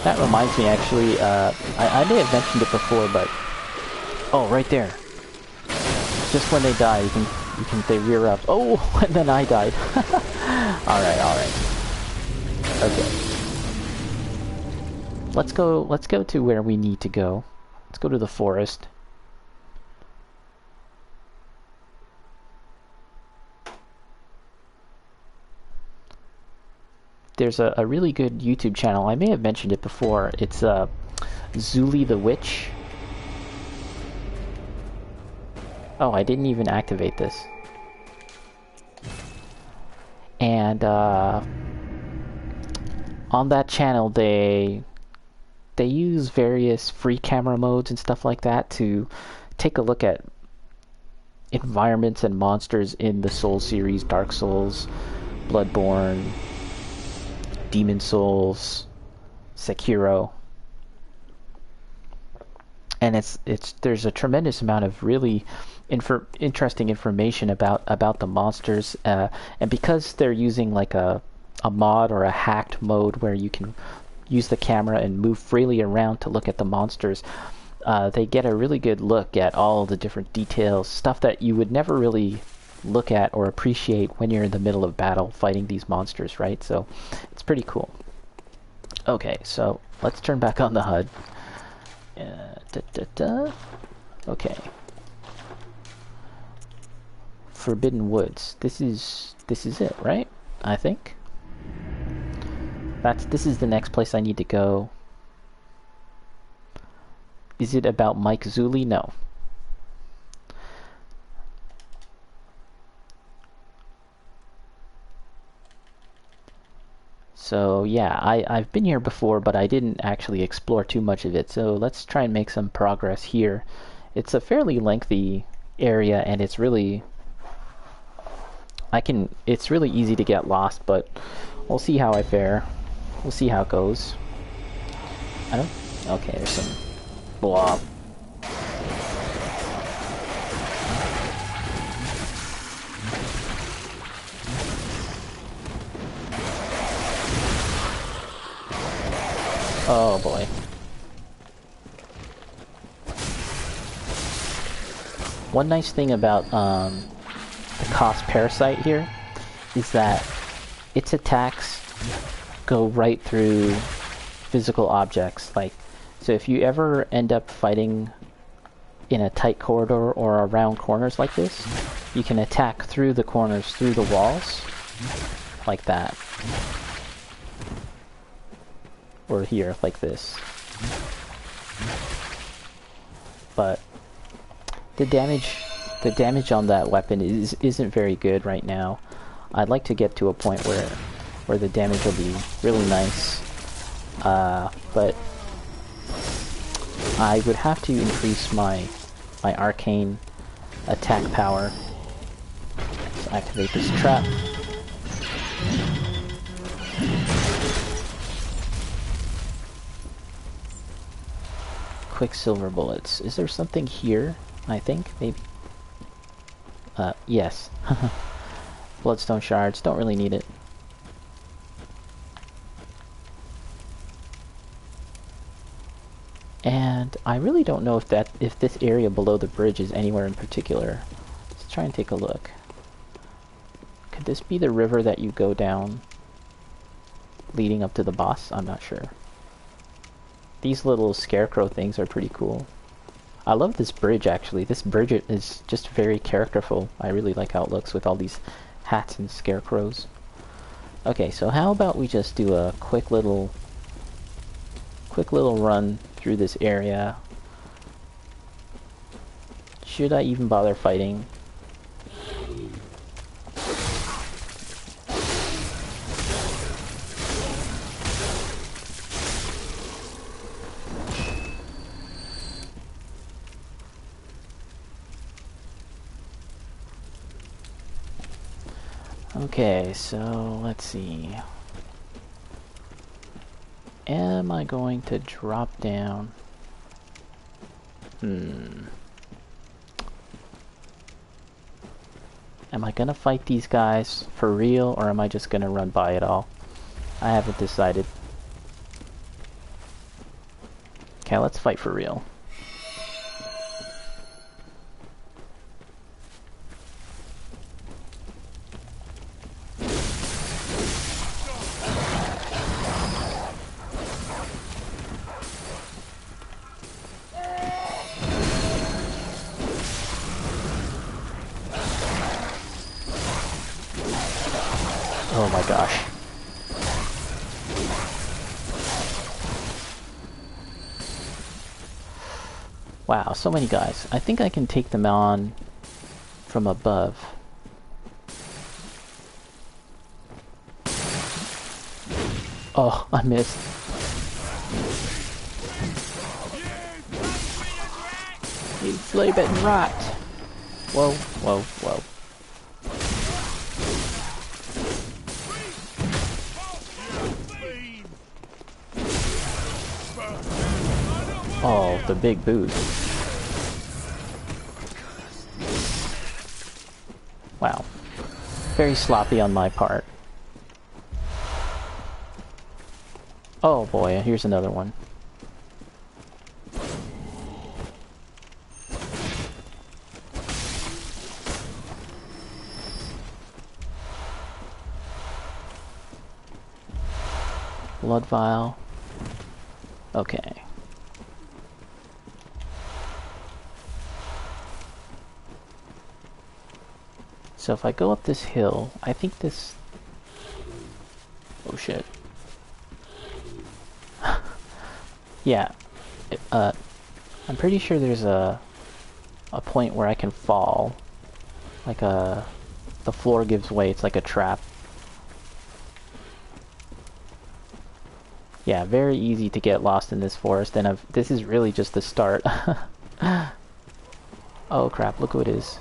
That reminds me, actually, I may have mentioned it before, but... Oh, right there. Just when they die, they rear up. Oh, and then I died. Alright. Okay. Let's go to where we need to go. Let's go to the forest. There's a really good YouTube channel. I may have mentioned it before. It's Zuli the Witch. Oh, I didn't even activate this. And on that channel, they use various free camera modes and stuff like that to take a look at environments and monsters in the Souls series, Dark Souls, Bloodborne, Demon Souls, Sekiro, and there's a tremendous amount of really interesting information about the monsters, and because they're using like a mod or a hacked mode where you can use the camera and move freely around to look at the monsters, they get a really good look at all the different details, stuff that you would never really look at or appreciate when you're in the middle of battle fighting these monsters, right? So it's pretty cool. Okay, so let's turn back on the HUD. Okay. Forbidden Woods. This is it, right? I think. This is the next place I need to go. Is it about Mike Zully? No. So yeah, I've been here before, but I didn't actually explore too much of it. So let's try and make some progress here. It's a fairly lengthy area, and it's really it's really easy to get lost, but we'll see how I fare. We'll see how it goes. Okay, there's some blob. Oh boy. One nice thing about the Cost Parasite here is that its attacks go right through physical objects. Like, so if you ever end up fighting in a tight corridor or around corners like this, you can attack through the corners, through the walls, like that. Or here, like this. But the damage on that weapon isn't very good right now. I'd like to get to a point where the damage will be really nice. But I would have to increase my arcane attack power. Let's activate this trap. Quicksilver bullets. Is there something here? I think, maybe. Yes. Bloodstone shards. Don't really need it. And I really don't know if this area below the bridge is anywhere in particular. Let's try and take a look. Could this be the river that you go down leading up to the boss? I'm not sure. These little scarecrow things are pretty cool. I love this bridge, actually. This bridge is just very characterful. I really like how it looks with all these hats and scarecrows. Okay, so how about we just do a quick little run through this area. Should I even bother fighting? Okay, so let's see. Am I going to drop down? Am I gonna fight these guys for real, or am I just gonna run by it all? I haven't decided. Okay, let's fight for real. Oh my gosh. Wow, so many guys. I think I can take them on from above. Oh, I missed. You flea-bitten rat! Whoa, whoa, whoa. Oh, the big boost. Wow. Very sloppy on my part. Oh boy, here's another one. Blood vial. Okay. So if I go up this hill, I think this... Oh shit. Yeah. I'm pretty sure there's a point where I can fall. Like the floor gives way, it's like a trap. Yeah, very easy to get lost in this forest, and this is really just the start. Oh crap, look who it is.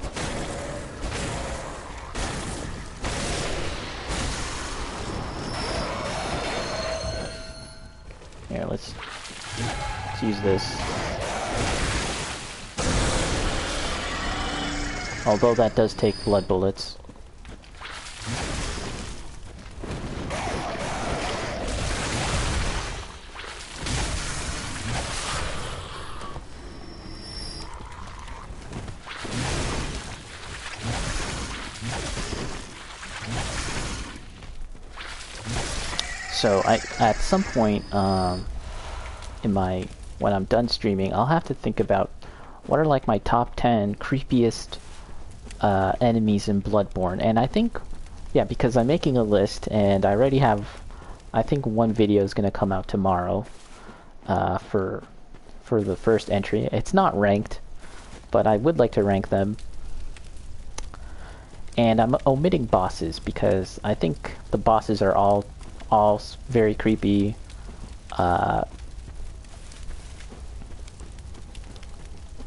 Here, let's use this. Although that does take blood bullets. So at some point when I'm done streaming, I'll have to think about what are like my top 10 creepiest enemies in Bloodborne. And I think, yeah, because I'm making a list and I already have, I think one video is going to come out tomorrow for the first entry. It's not ranked, but I would like to rank them. And I'm omitting bosses because I think the bosses are all very creepy.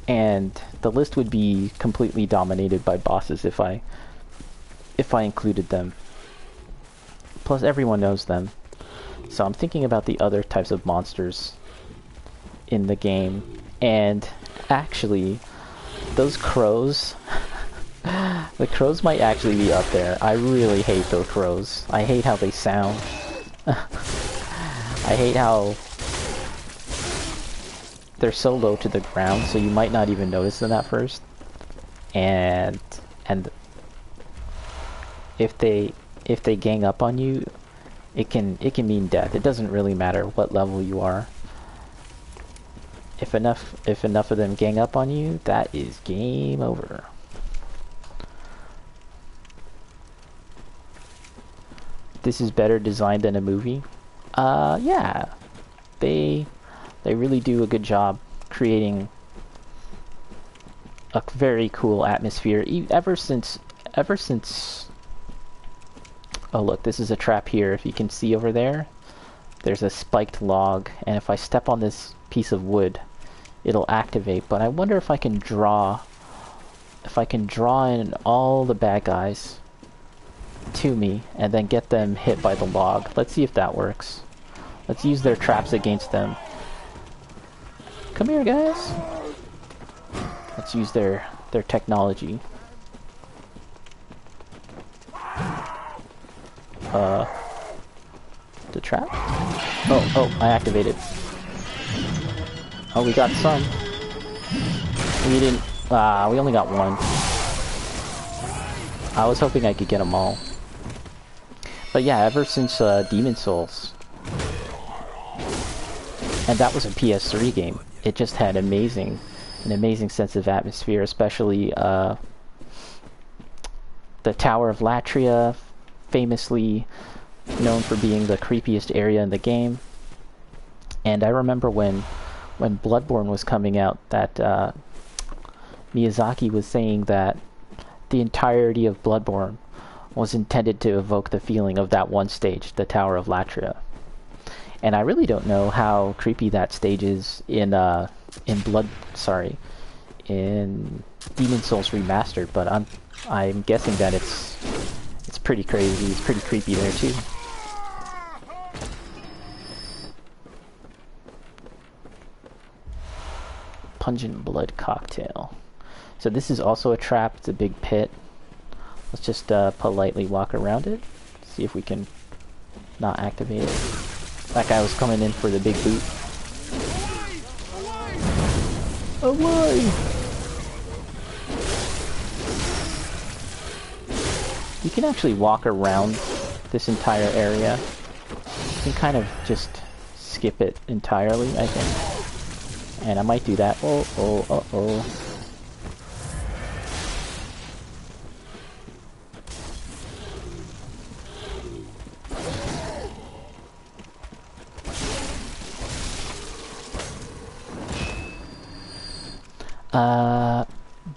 And the list would be completely dominated by bosses if I included them. Plus everyone knows them. So I'm thinking about the other types of monsters in the game. And actually, those crows, the crows might actually be up there. I really hate those crows. I hate how they sound. I hate how they're so low to the ground, so you might not even notice them at first. And if they gang up on you, it can mean death. It doesn't really matter what level you are. If enough of them gang up on you, that is game over. This is better designed than a movie. Yeah, they really do a good job creating a very cool atmosphere. Ever since oh look, this is a trap here. If you can see over there, there's a spiked log, and if I step on this piece of wood, it'll activate. But I wonder if I can draw in all the bad guys to me and then get them hit by the log. Let's see if that works. Let's use their traps against them. Come here, guys. Let's use their technology. The trap? Oh, I activated. Oh, we got some. We didn't. We only got one. I was hoping I could get them all. But yeah, ever since Demon Souls, and that was a PS3 game, it just had an amazing sense of atmosphere, especially the Tower of Latria, famously known for being the creepiest area in the game. And I remember when Bloodborne was coming out, that Miyazaki was saying that the entirety of Bloodborne was intended to evoke the feeling of that one stage, the Tower of Latria. And I really don't know how creepy that stage is in Demon Souls Remastered, but I'm guessing that it's pretty crazy. It's pretty creepy there too. Pungent blood cocktail. So this is also a trap. It's a big pit. Let's just politely walk around it. See if we can not activate it. That guy was coming in for the big boot. Away! You can actually walk around this entire area. You can kind of just skip it entirely, I think. And I might do that. Oh.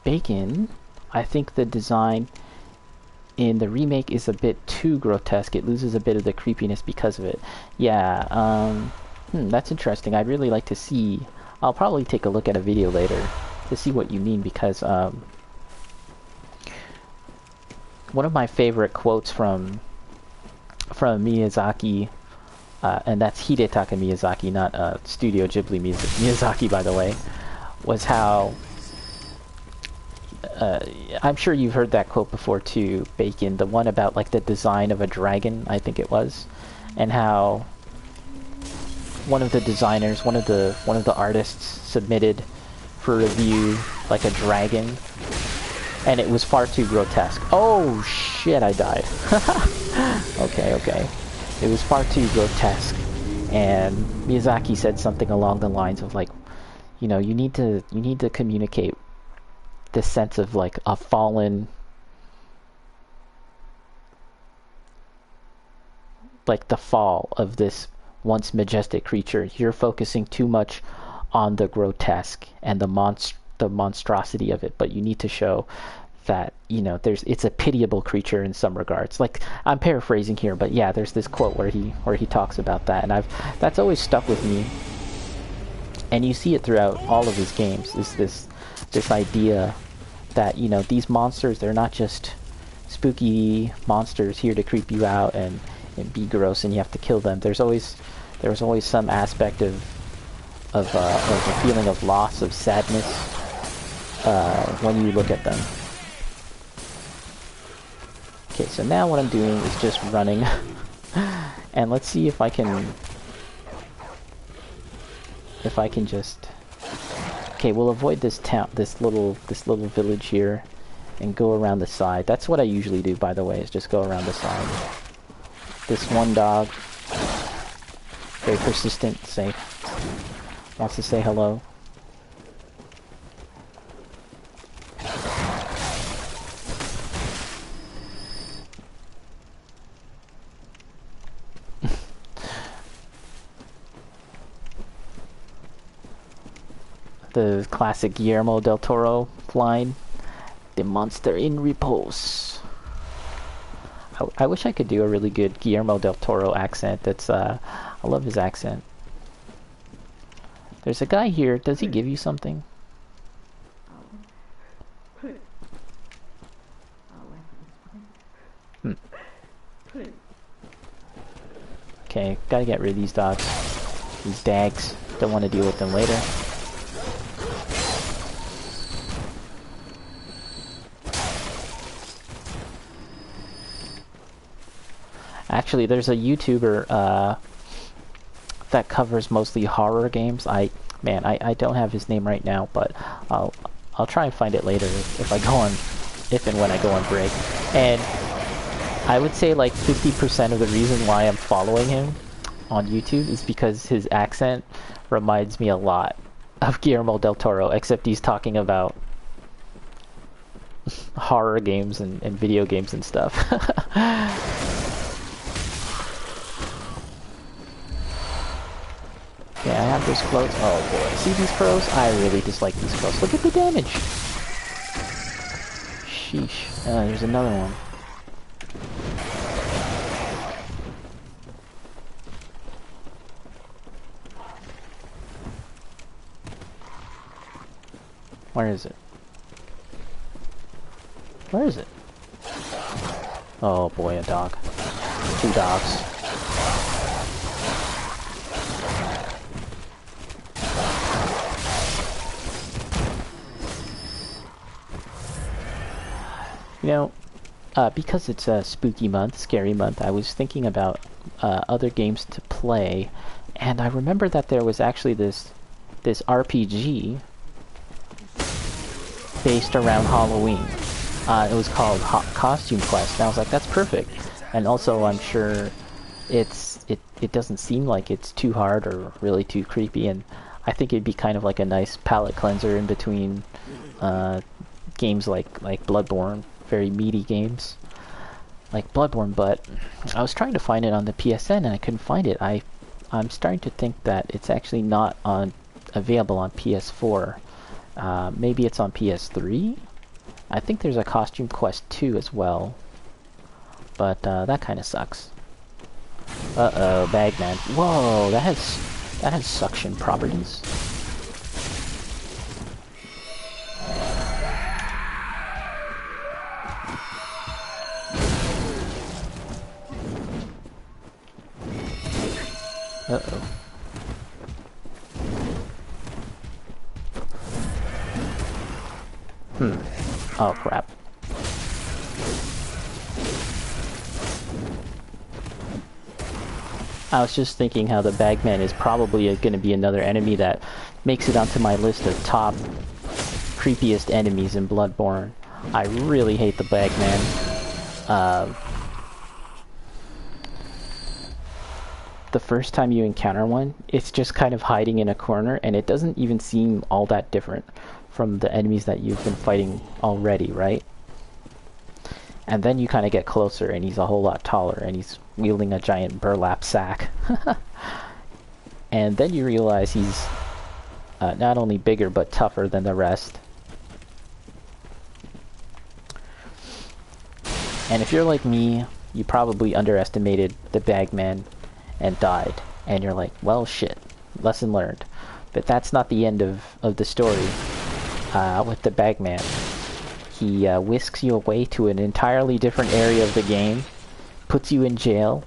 Bacon, I think the design in the remake is a bit too grotesque. It loses a bit of the creepiness because of it. Yeah, that's interesting. I'd really like to see... I'll probably take a look at a video later to see what you mean, because one of my favorite quotes from Miyazaki, and that's Hidetaka Miyazaki, not Studio Ghibli Miyazaki, by the way, was how... I'm sure you've heard that quote before too, Bacon, the one about like the design of a dragon, I think it was, and how one of the designers, one of the artists submitted for review like a dragon, and it was far too grotesque. Oh shit, I died. Okay. It was far too grotesque, and Miyazaki said something along the lines of like, you know, you need to communicate this sense of like a fallen, like the fall of this once majestic creature. You're focusing too much on the grotesque and the monstrosity of it, but you need to show that, you know, it's a pitiable creature in some regards. Like, I'm paraphrasing here, but yeah, there's this quote where he talks about that, and that's always stuck with me. And you see it throughout all of his games, is this idea that, you know, these monsters, they're not just spooky monsters here to creep you out and be gross and you have to kill them. There's always some aspect of a feeling of loss, of sadness, when you look at them. Okay, so now what I'm doing is just running, and let's see if I can just... Okay, we'll avoid this town, this little village here, and go around the side. That's what I usually do, by the way, is just go around the side. This one dog, very persistent, wants to say hello. The classic Guillermo del Toro line, "The monster in repose." I wish I could do a really good Guillermo del Toro accent. I love his accent. There's a guy here. Does he give you something? Okay, gotta get rid of these dogs. These dags. Don't want to deal with them later. Actually, there's a YouTuber that covers mostly horror games. I don't have his name right now, but I'll try and find it later if and when I go on break. And I would say like 50% of the reason why I'm following him on YouTube is because his accent reminds me a lot of Guillermo del Toro, except he's talking about horror games and video games and stuff. Okay, I have those crows. Oh boy. See these crows? I really dislike these crows. Look at the damage! Sheesh. There's another one. Where is it? Where is it? Oh boy, a dog. 2 dogs. You know, because it's a spooky month, scary month, I was thinking about other games to play, and I remember that there was actually this RPG based around Halloween. It was called Costume Quest, and I was like, that's perfect. And also, I'm sure it doesn't seem like it's too hard or really too creepy, and I think it'd be kind of like a nice palate cleanser in between games like Bloodborne, very meaty games like Bloodborne. But I was trying to find it on the PSN and I couldn't find it. I'm starting to think that it's actually not available on PS4. Maybe it's on PS3. I think there's a Costume Quest 2 as well, but that kind of sucks. Uh-oh, Bagman. Whoa, that has suction properties. Uh-oh. Oh, crap. I was just thinking how the Bagman is probably going to be another enemy that makes it onto my list of top creepiest enemies in Bloodborne. I really hate the Bagman. The first time you encounter one, it's just kind of hiding in a corner, and it doesn't even seem all that different from the enemies that you've been fighting already, right? And then you kind of get closer, and he's a whole lot taller, and he's wielding a giant burlap sack. And then you realize he's not only bigger, but tougher than the rest. And if you're like me, you probably underestimated the Bagman and died. And you're like, well, shit, lesson learned. But that's not the end of the story with the Bagman. He whisks you away to an entirely different area of the game, puts you in jail,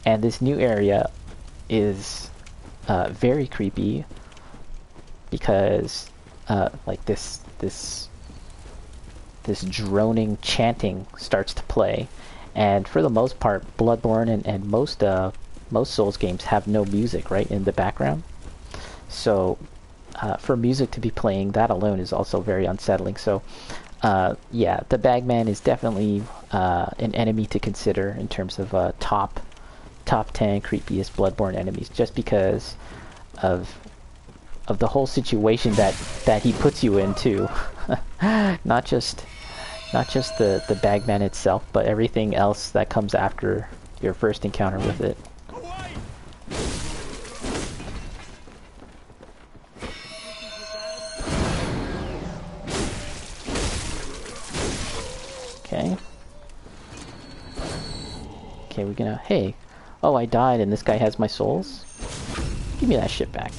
and this new area is very creepy because like this droning chanting starts to play, and for the most part, Bloodborne and most Souls games have no music right in the background. So for music to be playing, that alone is also very unsettling. So yeah, the Bagman is definitely an enemy to consider in terms of top 10 creepiest Bloodborne enemies, just because of the whole situation that he puts you into. not just the Bagman itself, but everything else that comes after your first encounter with it. Okay, we're gonna... Hey! Oh, I died and this guy has my souls? Give me that shit back.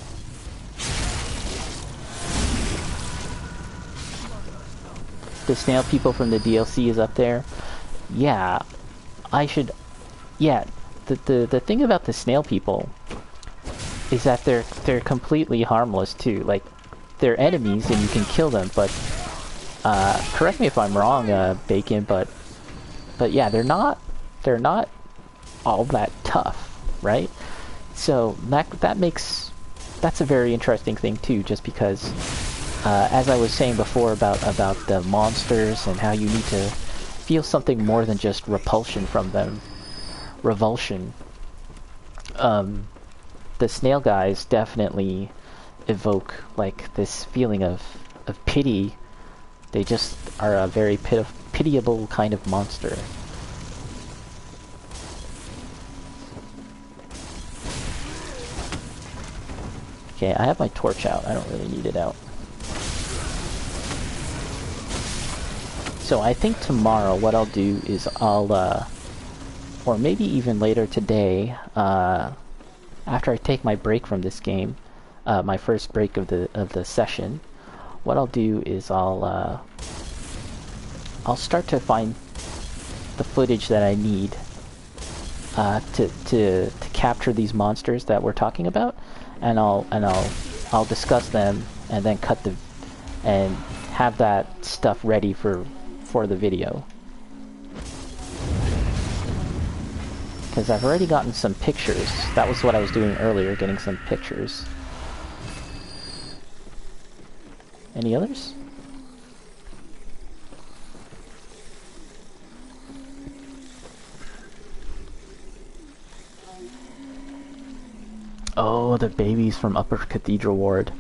The snail people from the DLC is up there. Yeah, I should... Yeah, the thing about the snail people is that they're completely harmless too. Like, they're enemies and you can kill them, but... correct me if I'm wrong, Bacon, but yeah, they're not all that tough, right? So that's a very interesting thing too, just because as I was saying before about the monsters and how you need to feel something more than just repulsion from them, revulsion. The snail guys definitely evoke like this feeling of pity. They just are a very pitiable kind of monster. Okay, I have my torch out. I don't really need it out. So I think tomorrow what I'll do is I'll, or maybe even later today, after I take my break from this game, my first break of the session, what I'll do is I'll start to find the footage that I need to capture these monsters that we're talking about, and I'll discuss them and then and have that stuff ready for the video. Because I've already gotten some pictures. That was what I was doing earlier, getting some pictures. Any others? Oh, the babies from Upper Cathedral Ward.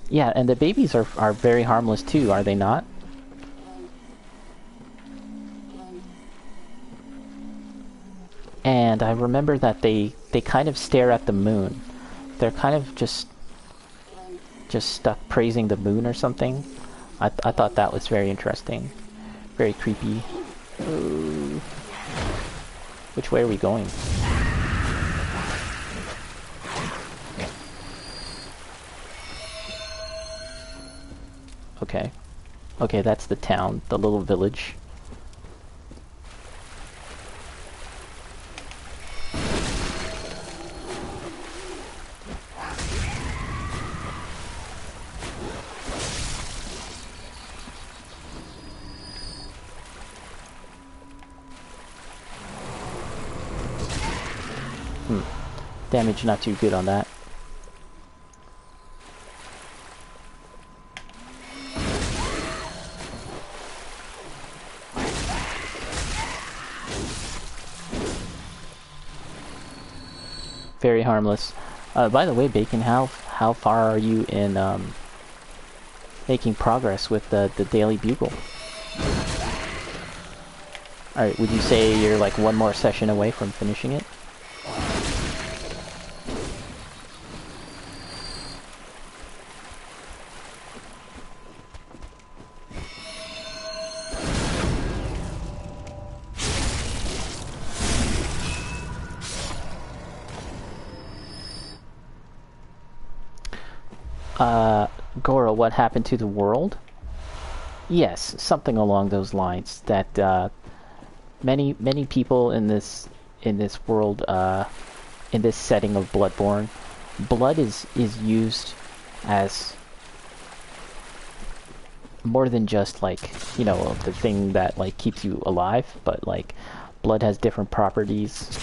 Yeah, and the babies are very harmless too, are they not? And I remember that they kind of stare at the moon. They're kind of just stuck praising the moon or something. I thought that was very interesting. Very creepy. Ooh. Which way are we going? Okay. Okay, that's the town, the little village. Damage not too good on that. Very harmless. By the way, Bacon, how far are you in making progress with the Daily Bugle? Alright, would you say you're like one more session away from finishing it? Gora, what happened to the world? Yes, something along those lines. That many people in this world, in this setting of Bloodborne, blood is used as more than just like, you know, the thing that like keeps you alive, but like blood has different properties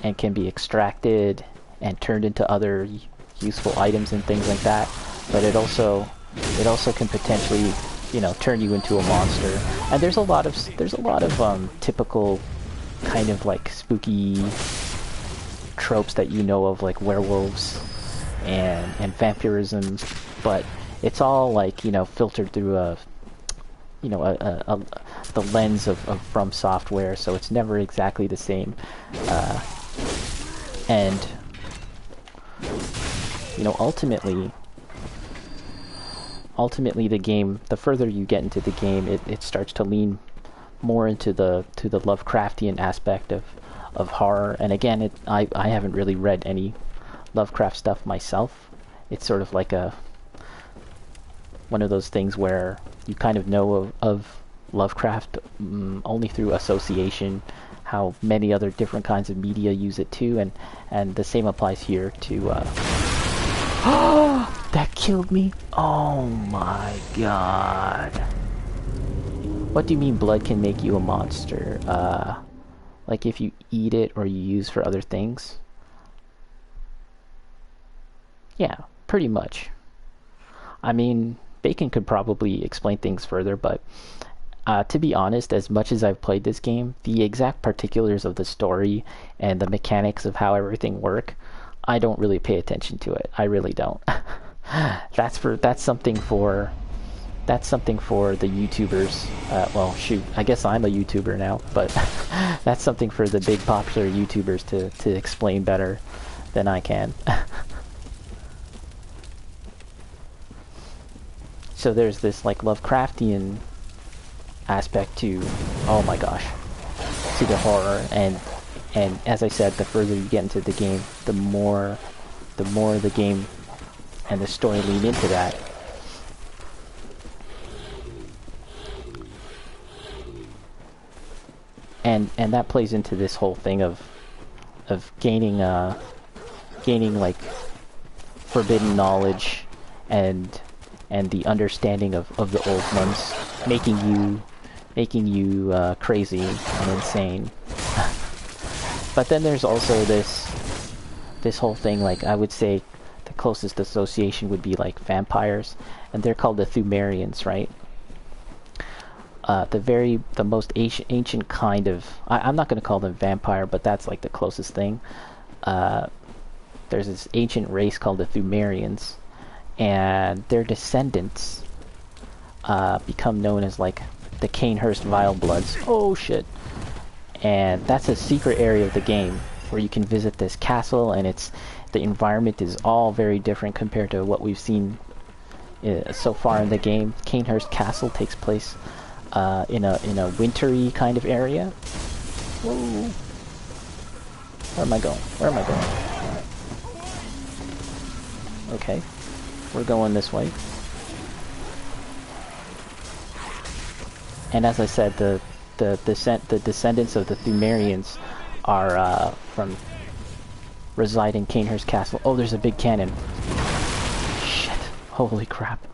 and can be extracted and turned into other useful items and things like that, but it also can potentially, you know, turn you into a monster. And there's a lot of typical kind of like spooky tropes that you know of, like werewolves and vampirism, but it's all like, you know, filtered through the lens of From Software, so it's never exactly the same. And you know, ultimately the game, the further you get into the game, it starts to lean more into the Lovecraftian aspect of horror. And again, I haven't really read any Lovecraft stuff myself. It's sort of like one of those things where you kind of know of Lovecraft only through association, how many other different kinds of media use it too, and the same applies here to that killed me. Oh my god. What do you mean blood can make you a monster? Like if you eat it or you use for other things? Yeah, pretty much. I mean, Bacon could probably explain things further, but to be honest, as much as I've played this game, the exact particulars of the story and the mechanics of how everything work, I don't really pay attention to it. I really don't. That's something for the YouTubers. Well, shoot, I guess I'm a YouTuber now, but that's something for the big popular YouTubers to explain better than I can. So there's this like Lovecraftian aspect to, oh my gosh, to the horror, and as I said, the further you get into the game, the more the game and the story lean into that. And that plays into this whole thing of gaining like forbidden knowledge and the understanding of the old ones, making making you crazy and insane. But then there's also this whole thing, like, I would say the closest association would be like vampires, and they're called the Thumerians, right? The most ancient kind of, I'm not going to call them vampire, but that's like the closest thing. There's this ancient race called the Thumerians, and their descendants become known as like the Cainhurst Vilebloods. Oh shit. And that's a secret area of the game where you can visit this castle, and the environment is all very different compared to what we've seen so far in the game. Cainhurst Castle takes place in a wintry kind of area. Whoa. Where am I going? Where am I going? Okay. We're going this way. And as I said, the descendants of the Thumerians are reside in Cainhurst Castle. Oh, there's a big cannon. Shit. Holy crap.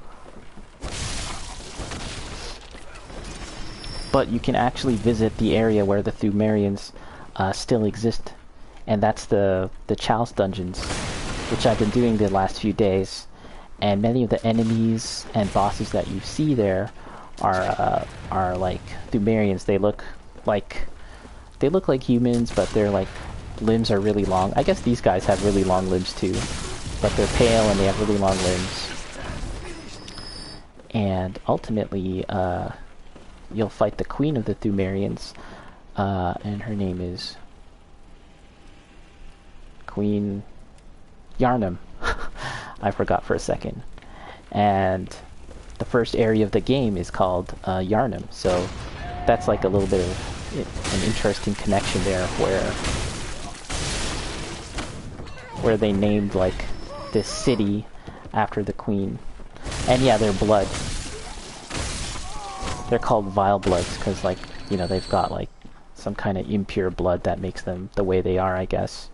But you can actually visit the area where the Thumerians still exist, and that's the Chalice dungeons, which I've been doing the last few days. And many of the enemies and bosses that you see there are like Thumerians. They look like humans, but their like limbs are really long. I guess these guys have really long limbs too, but they're pale and they have really long limbs. And ultimately, you'll fight the queen of the Thumerians, and her name is Queen Yarnum. I forgot for a second. And the first area of the game is called Yarnum, so that's like a little bit of an interesting connection there, where they named like this city after the queen. And yeah, their blood, they're called Vilebloods because, like, you know, they've got like some kind of impure blood that makes them the way they are, I guess.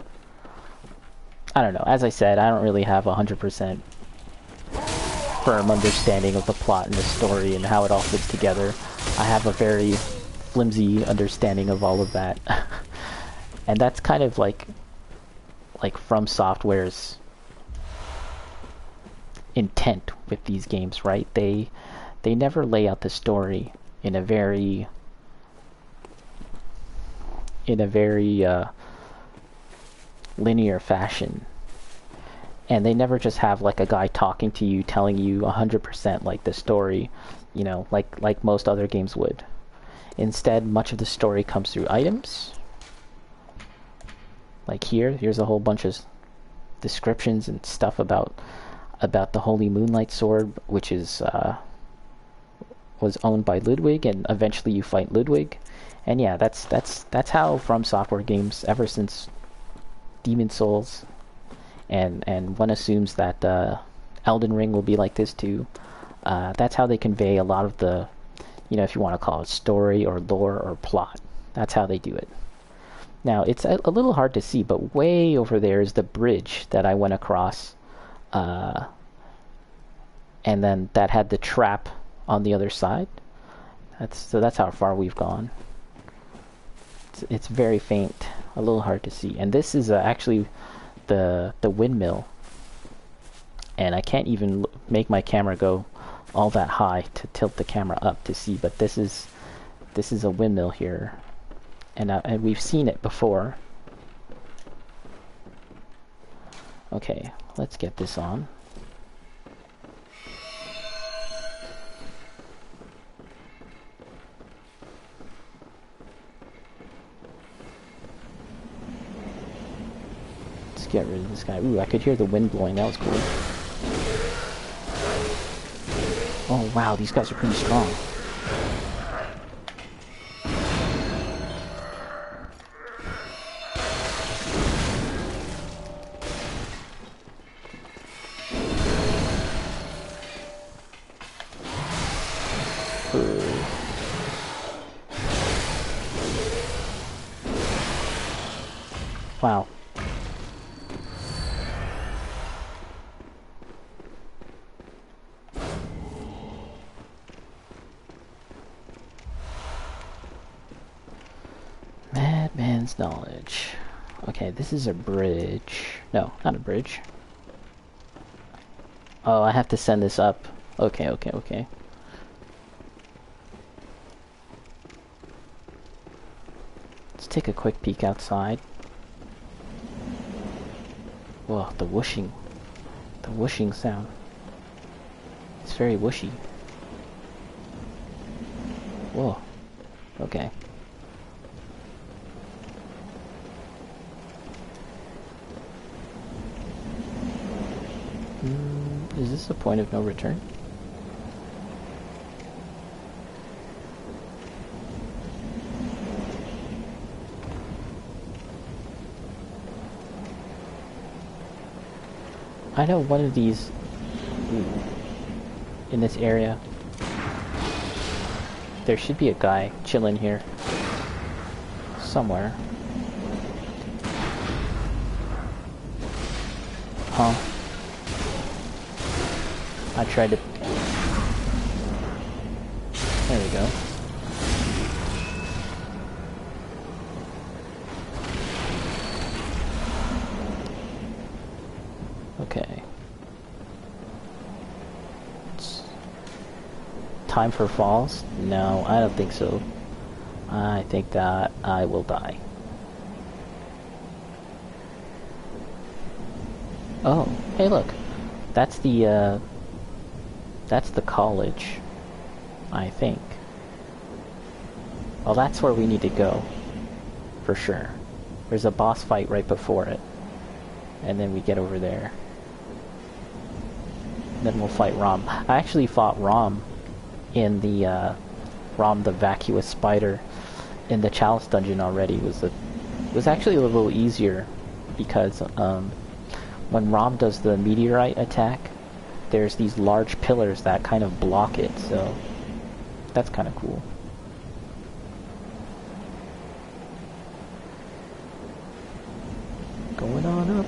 I don't know. As I said, I don't really have 100% firm understanding of the plot and the story and how it all fits together. I have a very flimsy understanding of all of that. And that's kind of like From Software's intent with these games, right? They never lay out the story in a very linear fashion, and they never just have like a guy talking to you telling you 100% like the story, you know, like most other games would. Instead, much of the story comes through items. Like here's a whole bunch of descriptions and stuff about the Holy Moonlight Sword, which was owned by Ludwig, and eventually you fight Ludwig. And yeah, that's how From Software games, ever since Demon Souls, and one assumes that Elden Ring will be like this too. That's how they convey a lot of the, you know, if you want to call it story or lore or plot. That's how they do it. Now, it's a little hard to see, but way over there is the bridge that I went across, and then that had the trap on the other side. That's how far we've gone. It's very faint, a little hard to see. And this is actually the windmill, and I can't even make my camera go all that high to tilt the camera up to see, but this is a windmill here, and we've seen it before. Okay, let's get this on. Get rid of this guy. Ooh, I could hear the wind blowing. That was cool. Oh wow, these guys are pretty strong. Wow. Sense knowledge. Okay, this is a bridge. No, not a bridge. Oh, I have to send this up. Okay, okay, okay. Let's take a quick peek outside. Whoa, the whooshing. The whooshing sound. It's very whooshy. Whoa. Okay. Is this a point of no return? I know one of these in this area. There should be a guy chilling here somewhere. Huh? I tried to... There we go. Okay. It's time for falls? No, I don't think so. I think that I will die. Oh, hey look. That's the college, I think. Well, that's where we need to go, for sure. There's a boss fight right before it, and then we get over there. Then we'll fight Rom. I actually fought Rom in the Rom the vacuous spider in the Chalice dungeon already. It was actually a little easier because when Rom does the meteorite attack, there's these large pillars that kind of block it, so that's kind of cool. Going on up.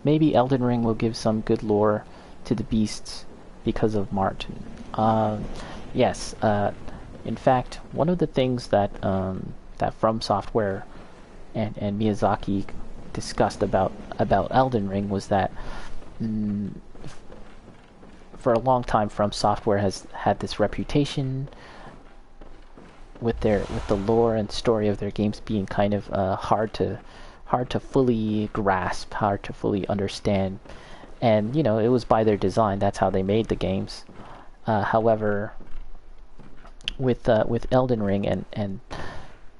Maybe Elden Ring will give some good lore to the beasts because of Martin. Yes, in fact, one of the things that that From Software and Miyazaki discussed about Elden Ring was that for a long time From Software has had this reputation with the lore and story of their games being kind of hard to fully grasp, hard to fully understand, and you know, it was by their design. That's how they made the games. However, with Elden Ring and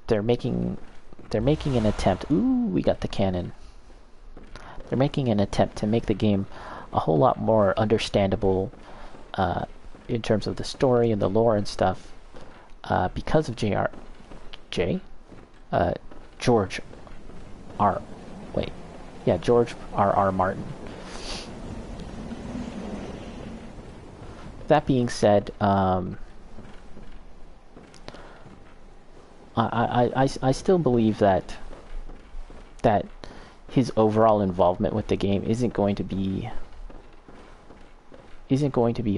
they're making an attempt. Ooh, we got the cannon. They're making an attempt to make the game a whole lot more understandable in terms of the story and the lore and stuff because of George R.R. Martin. That being said, I still believe that his overall involvement with the game isn't going to be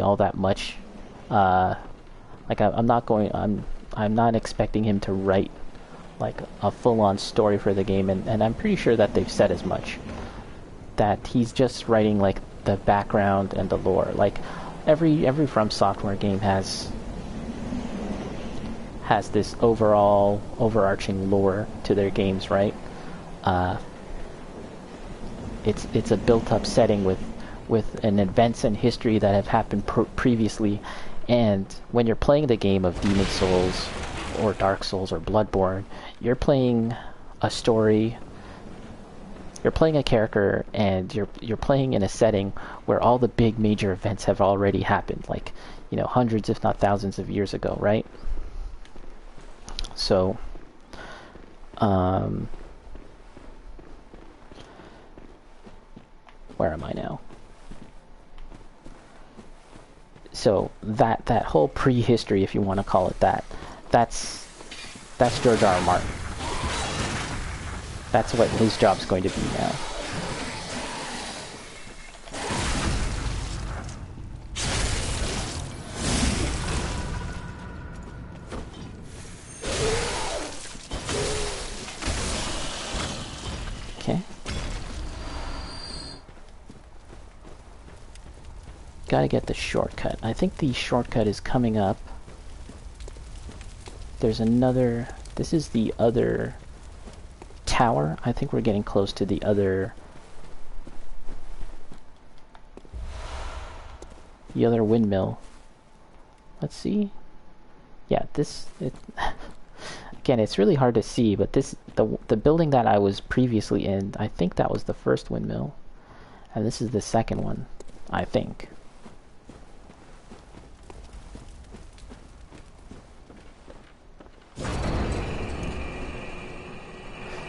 all that much. Like I'm not expecting him to write like a full-on story for the game, and I'm pretty sure that they've said as much. That he's just writing like the background and the lore. Like every From Software game has this overarching lore to their games, right? It's a built-up setting with an events and history that have happened previously, and when you're playing the game of Demon Souls or Dark Souls or Bloodborne, you're playing a story. You're playing a character, and you're playing in a setting where all the big major events have already happened, like, you know, hundreds if not thousands of years ago, right? So, where am I now? So that whole prehistory, if you want to call it that, that's George R.R. Martin. That's what his job's going to be now. Gotta get the shortcut. I think the shortcut is coming up. There's another... This is the other tower. I think we're getting close to the other... The other windmill. Let's see. Yeah, this... Again, it's really hard to see, but this... The building that I was previously in, I think that was the first windmill. And this is the second one, I think.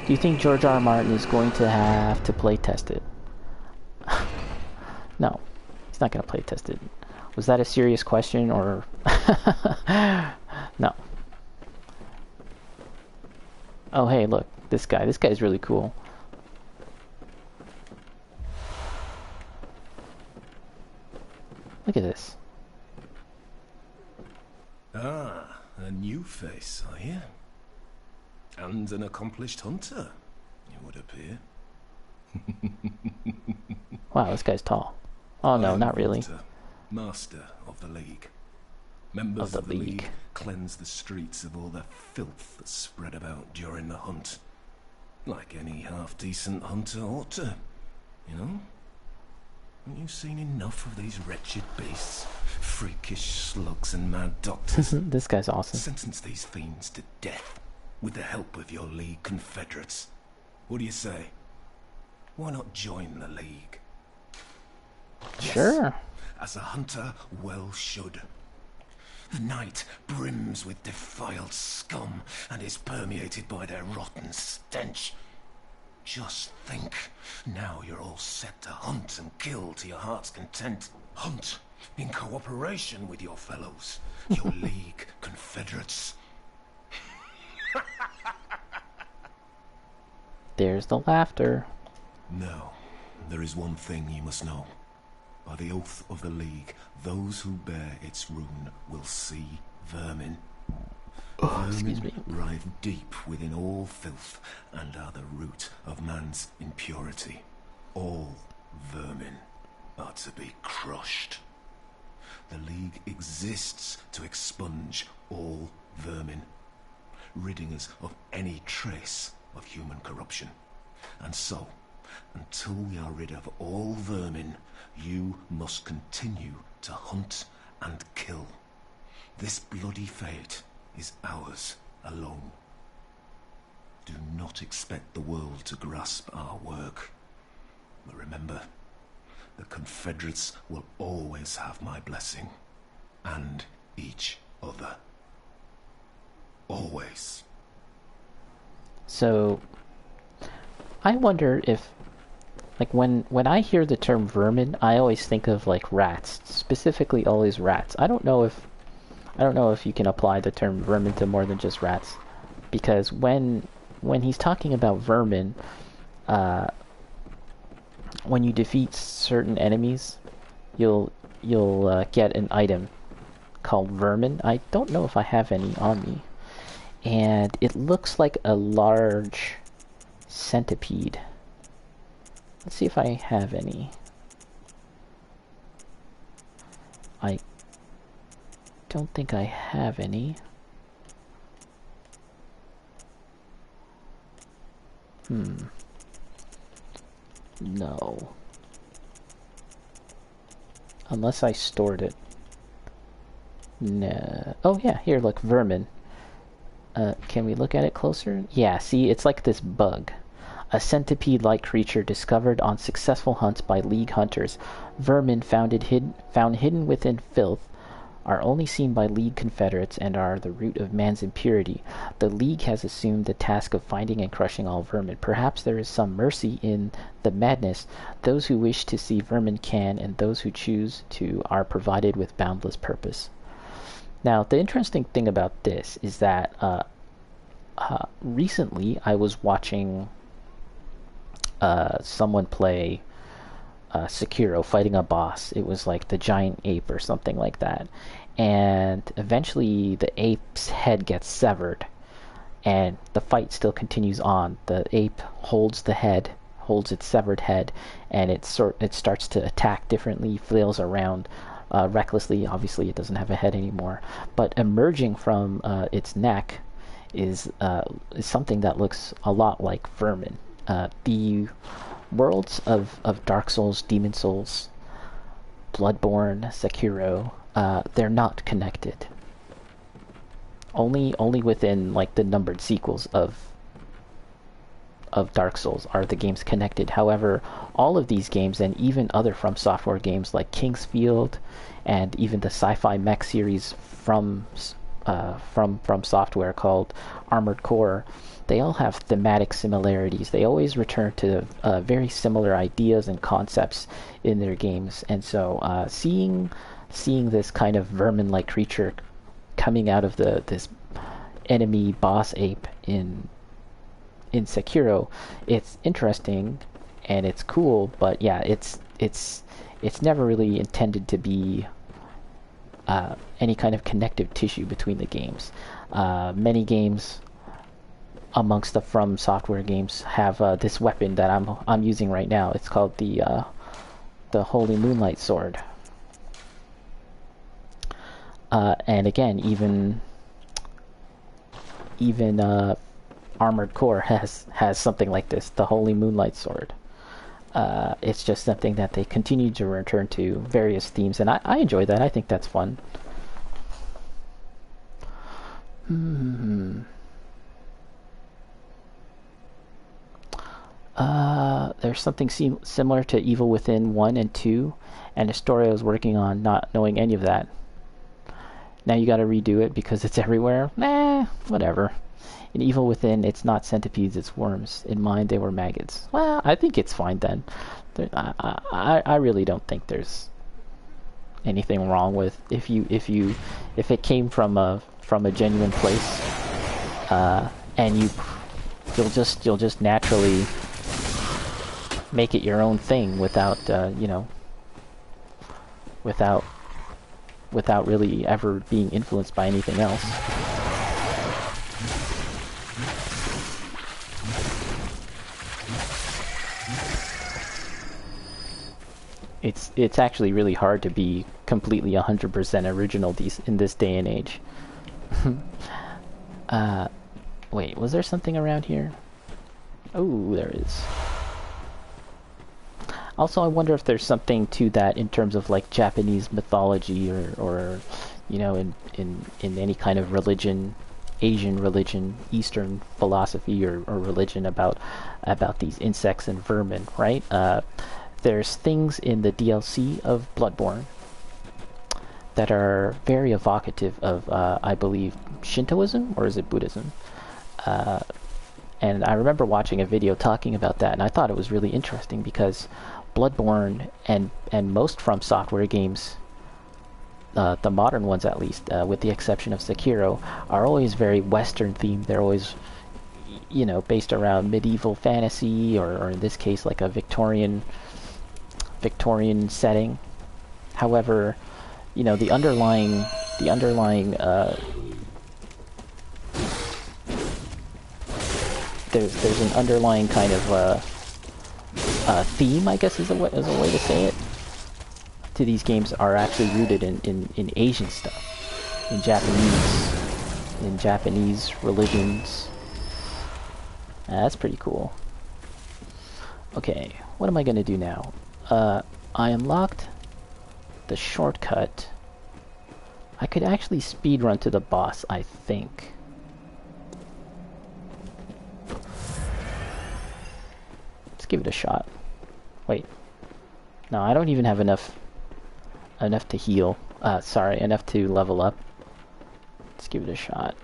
Do you think George R. R. Martin is going to have to play test it? No, he's not going to play test it. Was that a serious question, or... No. Oh, hey, look, this guy. This guy's really cool. Look at this. Ah, a new face, are you? And an accomplished hunter, it would appear. Wow, this guy's tall. Oh no, not really. Hunter, master of the League. Members of the League cleanse the streets of all the filth that's spread about during the hunt. Like any half-decent hunter ought to, you know? Haven't you seen enough of these wretched beasts? Freakish slugs and mad doctors. This guy's awesome. Sentence these fiends to death with the help of your League confederates. What do you say? Why not join the League? Sure. Yes, as a hunter well should. The night brims with defiled scum and is permeated by their rotten stench. Just think, now you're all set to hunt and kill to your heart's content. Hunt in cooperation with your fellows, your League confederates. There's the laughter. Now, there is one thing you must know. By the oath of the League, those who bear its rune will see vermin. Vermin writhe deep within all filth and are the root of man's impurity. All vermin are to be crushed. The League exists to expunge all vermin, ridding us of any trace of human corruption. And so, until we are rid of all vermin, you must continue to hunt and kill. This bloody fate is ours alone. Do not expect the world to grasp our work. But remember, the Confederates will always have my blessing, and each other. Always. So, I wonder if, like, when I hear the term vermin, I always think of, like, rats. Specifically, always rats. I don't know if you can apply the term vermin to more than just rats, because when he's talking about vermin, when you defeat certain enemies, you'll get an item called vermin. I don't know if I have any on me, and it looks like a large centipede. Let's see if I have any. I don't think I have any. No. Unless I stored it. No. Oh yeah, here, look, vermin. Can we look at it closer? Yeah, see, it's like this bug. A centipede-like creature discovered on successful hunts by League hunters. Vermin found hidden within filth are only seen by League confederates and are the root of man's impurity. The League has assumed the task of finding and crushing all vermin. Perhaps there is some mercy in the madness. Those who wish to see vermin can, and those who choose to are provided with boundless purpose. Now, the interesting thing about this is that recently I was watching someone play Sekiro, fighting a boss. It was like the giant ape or something like that. And eventually the ape's head gets severed, and the fight still continues on. The ape holds its severed head, and it starts to attack differently, flails around recklessly. Obviously, it doesn't have a head anymore, but emerging from its neck is something that looks a lot like vermin. The worlds of Dark Souls, Demon Souls, Bloodborne, Sekiro, they're not connected. Only within like the numbered sequels of Dark Souls are the games connected. However, all of these games and even other From Software games like Kingsfield and even the sci-fi mech series from Software called Armored Core, they all have thematic similarities. They always return to very similar ideas and concepts in their games. And so seeing this kind of vermin-like creature coming out of this enemy boss ape in Sekiro, it's interesting and it's cool, but yeah, it's never really intended to be any kind of connective tissue between the games. Many games amongst the From Software games have this weapon that I'm using right now. It's called the Holy Moonlight Sword. And again, even Armored Core has something like this, the Holy Moonlight Sword. It's just something that they continue to return to various themes, and I enjoy that. I think that's fun. There's something similar to Evil Within 1 and 2, and a story I was working on, not knowing any of that. Now you gotta redo it because it's everywhere? Nah, whatever. In Evil Within, it's not centipedes, it's worms. In mine, they were maggots. Well, I think it's fine then. I really don't think there's anything wrong with if it came from a genuine place, and you'll just naturally make it your own thing without without really ever being influenced by anything else. It's actually really hard to be completely 100% original in this day and age. Wait, was there something around here? Oh, there is. Also, I wonder if there's something to that in terms of like Japanese mythology or in any kind of religion, Asian religion, Eastern philosophy or religion about these insects and vermin, right? There's things in the DLC of Bloodborne that are very evocative of, I believe, Shintoism, or is it Buddhism? And I remember watching a video talking about that, and I thought it was really interesting because Bloodborne and most From Software games, the modern ones at least, with the exception of Sekiro, are always very Western themed. They're always, based around medieval fantasy, or in this case, like a Victorian setting. However, the underlying there's an underlying kind of theme, I guess is a way to say it, to these games are actually rooted in Asian stuff, in Japanese religions. That's pretty cool. Okay, what am I gonna do now? I unlocked the shortcut. I could actually speedrun to the boss, I think. Let's give it a shot. Wait. No, I don't even have enough to heal. Sorry, enough to level up. Let's give it a shot.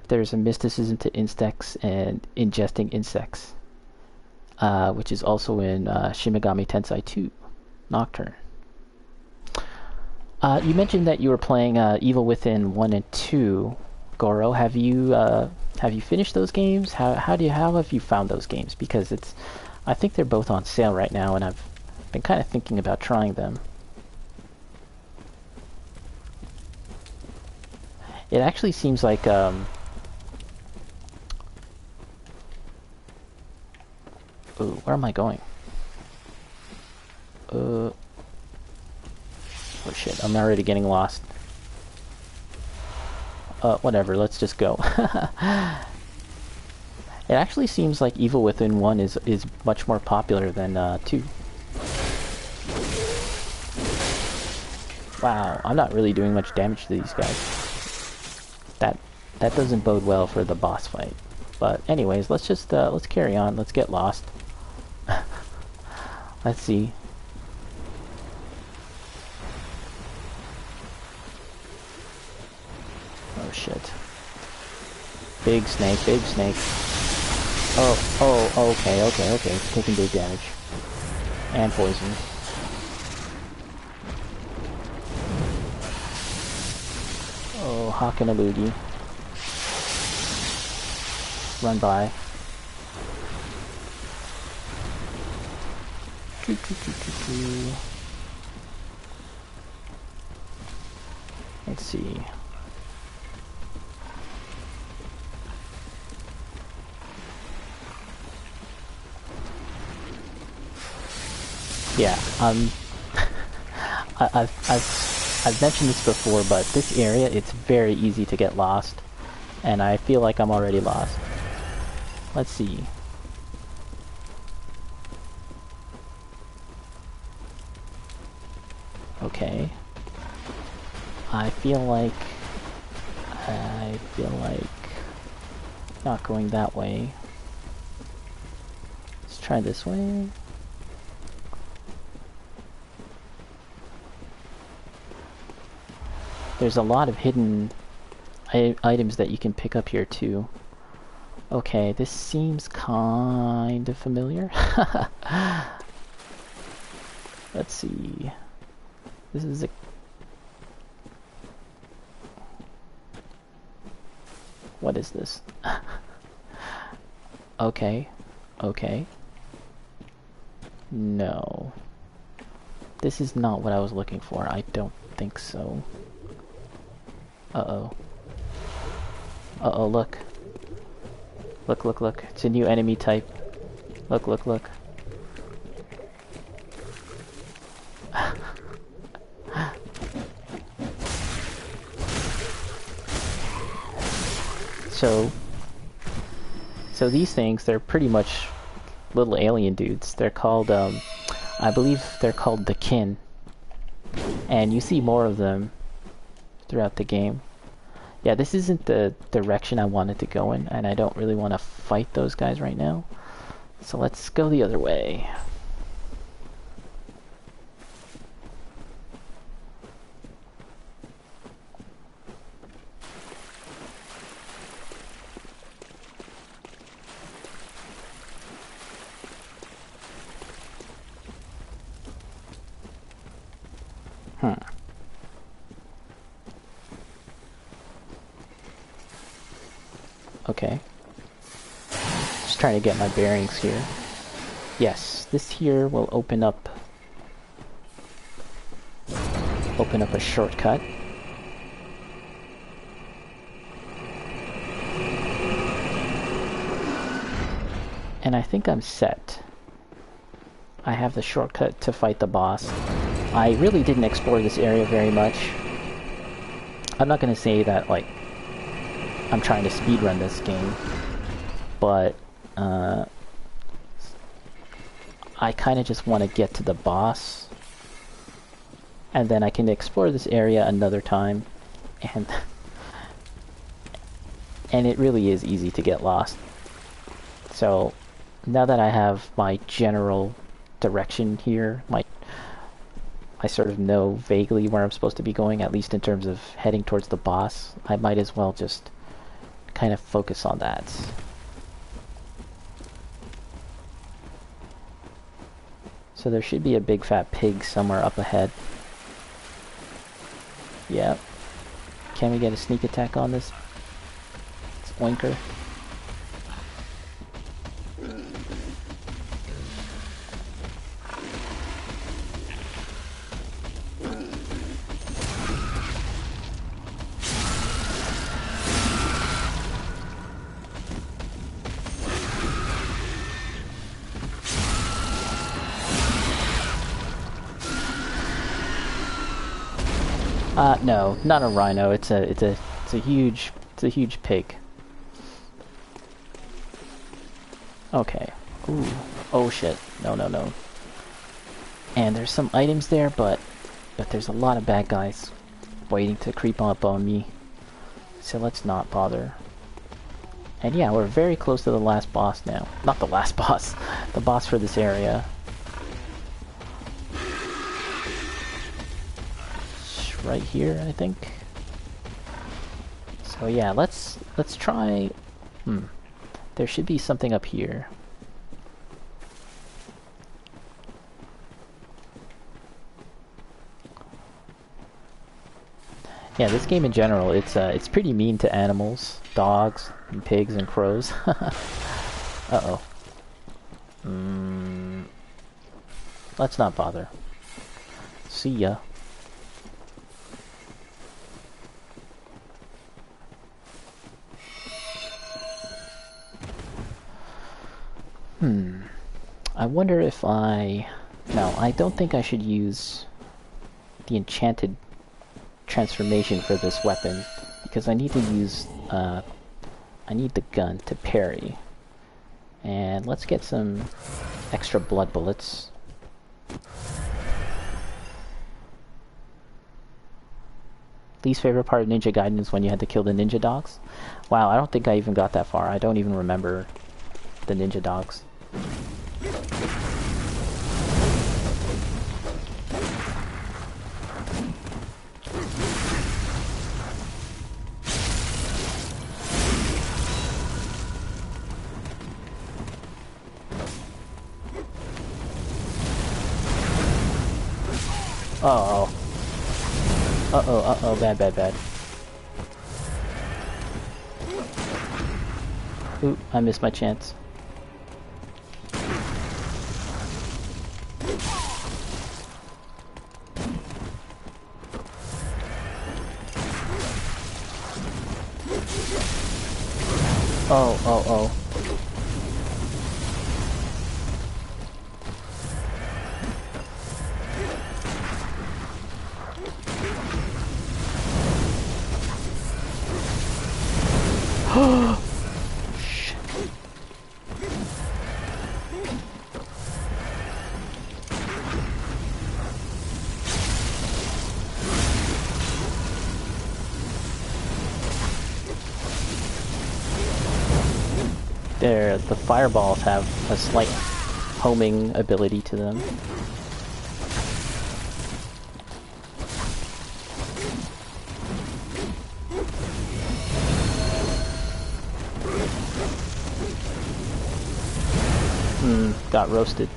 There's a mysticism to insects and ingesting insects, which is also in Shin Megami Tensei 2 Nocturne. You mentioned that you were playing Evil Within 1 and 2. Goro, have you finished those games? How have you found those games? Because I think they're both on sale right now, and I've been kind of thinking about trying them. It actually seems like Ooh, where am I going? Oh shit, I'm already getting lost. Whatever, let's just go. It actually seems like Evil Within 1 is much more popular than 2. Wow, I'm not really doing much damage to these guys. That doesn't bode well for the boss fight. But anyways, let's just let's carry on. Let's get lost. Let's see. Oh shit. Big snake, big snake. Oh, okay. It's taking big damage. And poison. Oh, Hawk and a loogie. Run by. Let's see. Yeah, I've mentioned this before, but this area, it's very easy to get lost, and I feel like I'm already lost. Let's see. Okay. I feel like not going that way. Let's try this way. There's a lot of hidden items that you can pick up here too. Okay, this seems kind of familiar. Let's see. This is a... What is this? Okay. No. This is not what I was looking for. I don't think so. Uh-oh. Uh-oh, look. Look. It's a new enemy type. Look. So these things, they're pretty much little alien dudes. They're called, I believe they're called the Kin. And you see more of them throughout the game. Yeah, this isn't the direction I wanted to go in, and I don't really want to fight those guys right now. So let's go the other way. Okay. Just trying to get my bearings here. Yes, this here will open up a shortcut. And I think I'm set. I have the shortcut to fight the boss. I really didn't explore this area very much. I'm not gonna say that, like, I'm trying to speedrun this game, but I kind of just want to get to the boss, and then I can explore this area another time, and it really is easy to get lost. So now that I have my general direction here, I sort of know vaguely where I'm supposed to be going, at least in terms of heading towards the boss. I might as well just kind of focus on that. So there should be a big fat pig somewhere up ahead. Yep. Can we get a sneak attack on this oinker? No, not a rhino. It's a huge pig. Okay. Ooh. Oh shit. No, no, no. And there's some items there, but there's a lot of bad guys waiting to creep up on me. So let's not bother. And yeah, we're very close to the last boss now. Not the last boss. The boss for this area. It's right here, I think. So yeah, let's try... There should be something up here. Yeah, this game in general, it's pretty mean to animals, dogs, and pigs and crows. Uh-oh. Let's not bother. See ya. I wonder if I... No, I don't think I should use the enchanted transformation for this weapon, because I need to use I need the gun to parry. And let's get some extra blood bullets. Least favorite part of Ninja Gaiden is when you had to kill the ninja dogs. Wow, I don't think I even got that far. I don't even remember the ninja dogs. Uh-oh. Uh-oh, uh-oh, bad, bad, bad. Ooh, I missed my chance. Oh, oh, oh. Shit. There, the fireballs have a slight homing ability to them. Got roasted.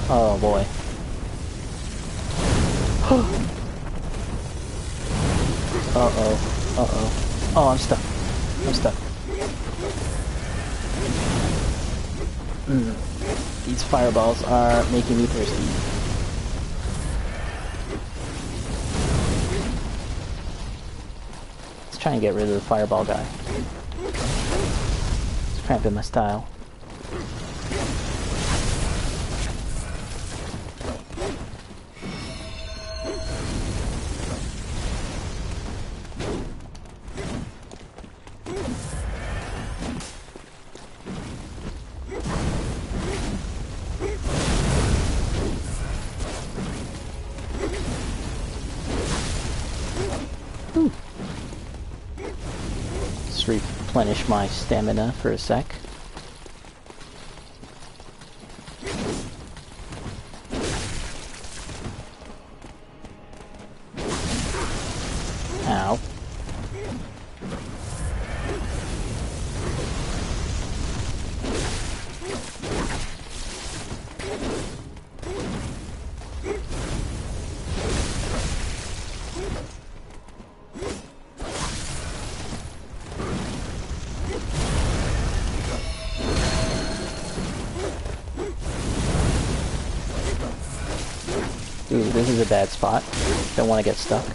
Oh boy. Uh-oh. Uh-oh. Oh, I'm stuck. I'm stuck. These fireballs are making me thirsty. Let's try and get rid of the fireball guy. It's cramping my style. Replenish my stamina for a sec. Ow. Ooh, this is a bad spot. Don't want to get stuck.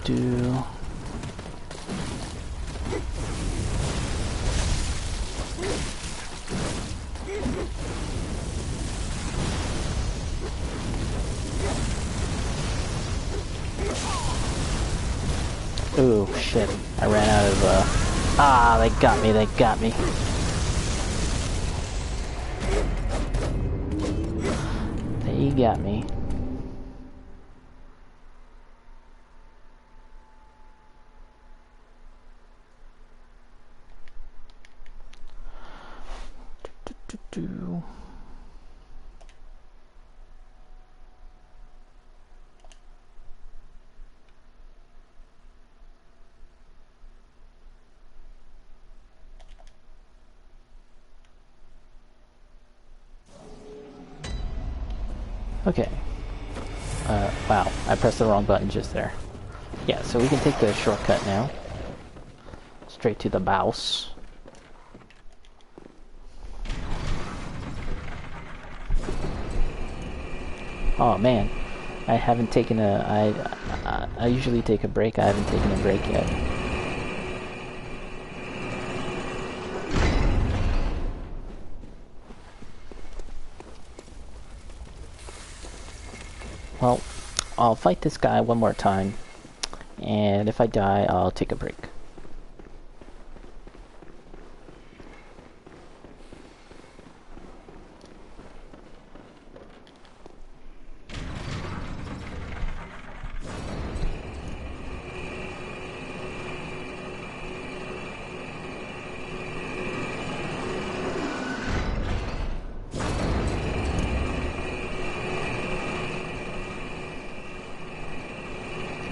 Do. Ooh, shit. I ran out of, Ah, they got me, they got me. They got me. Do. Okay. Wow, I pressed the wrong button just there. Yeah, so we can take the shortcut now. Straight to the boss. Oh man, I haven't taken I usually take a break. I haven't taken a break yet. Well, I'll fight this guy one more time, and if I die, I'll take a break.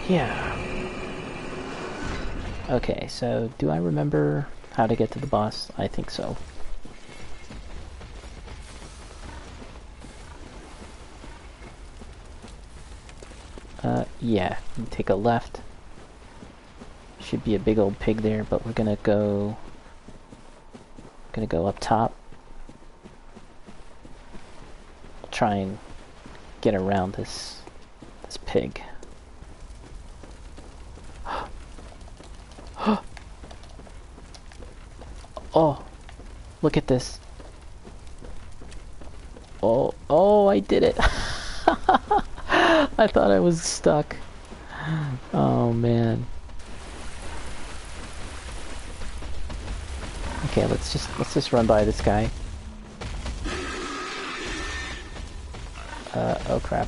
Yeah. Okay, so do I remember how to get to the boss? I think so. Yeah, you take a left. Should be a big old pig there, but we're gonna go up top. Try and get around this pig. Oh, look at this. Oh, I did it. I thought I was stuck. Oh, man. Okay, let's just run by this guy. Oh crap.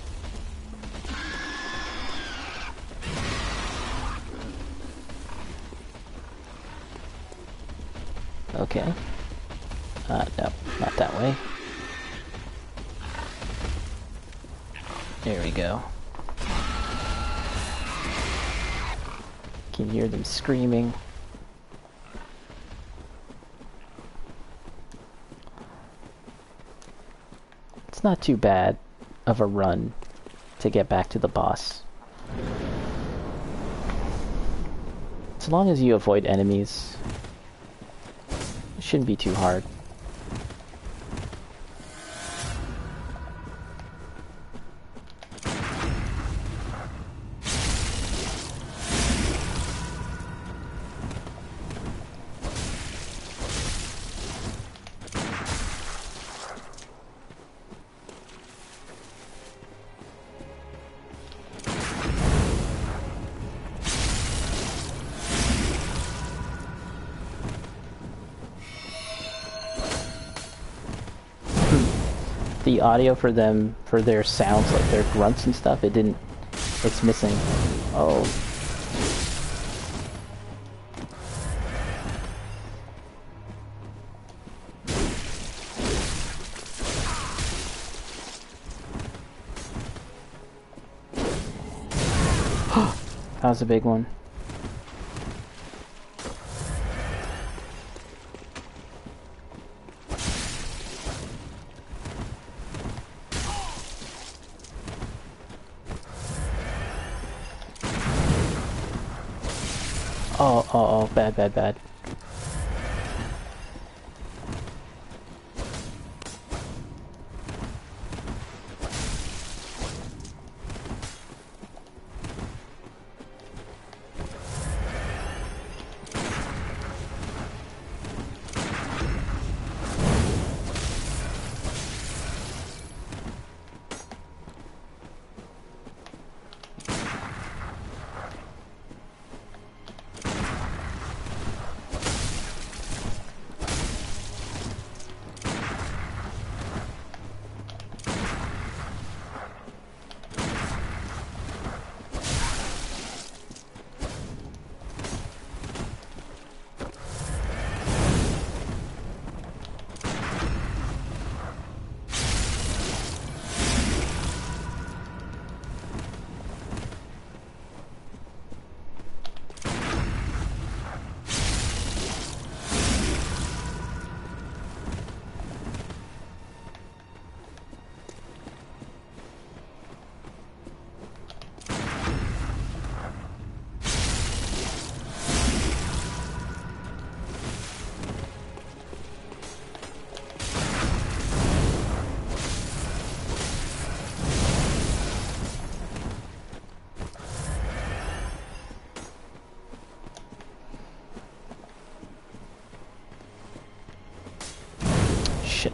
Okay. No, not that way. There we go. Can hear them screaming. It's not too bad of a run to get back to the boss. As long as you avoid enemies, it shouldn't be too hard. The audio for them, for their sounds, like their grunts and stuff, it's missing. Oh. That was a big one. Oh, oh, oh, bad, bad, bad. Shit.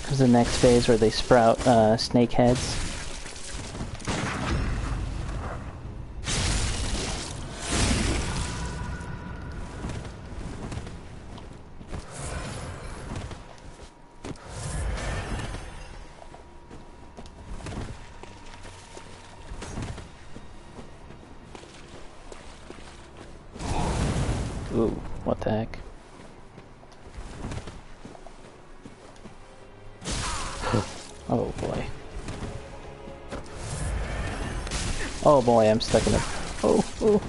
There's the next phase where they sprout snake heads. Ooh, what the heck? Oh boy. Oh boy, I'm stuck in it. Oh, oh.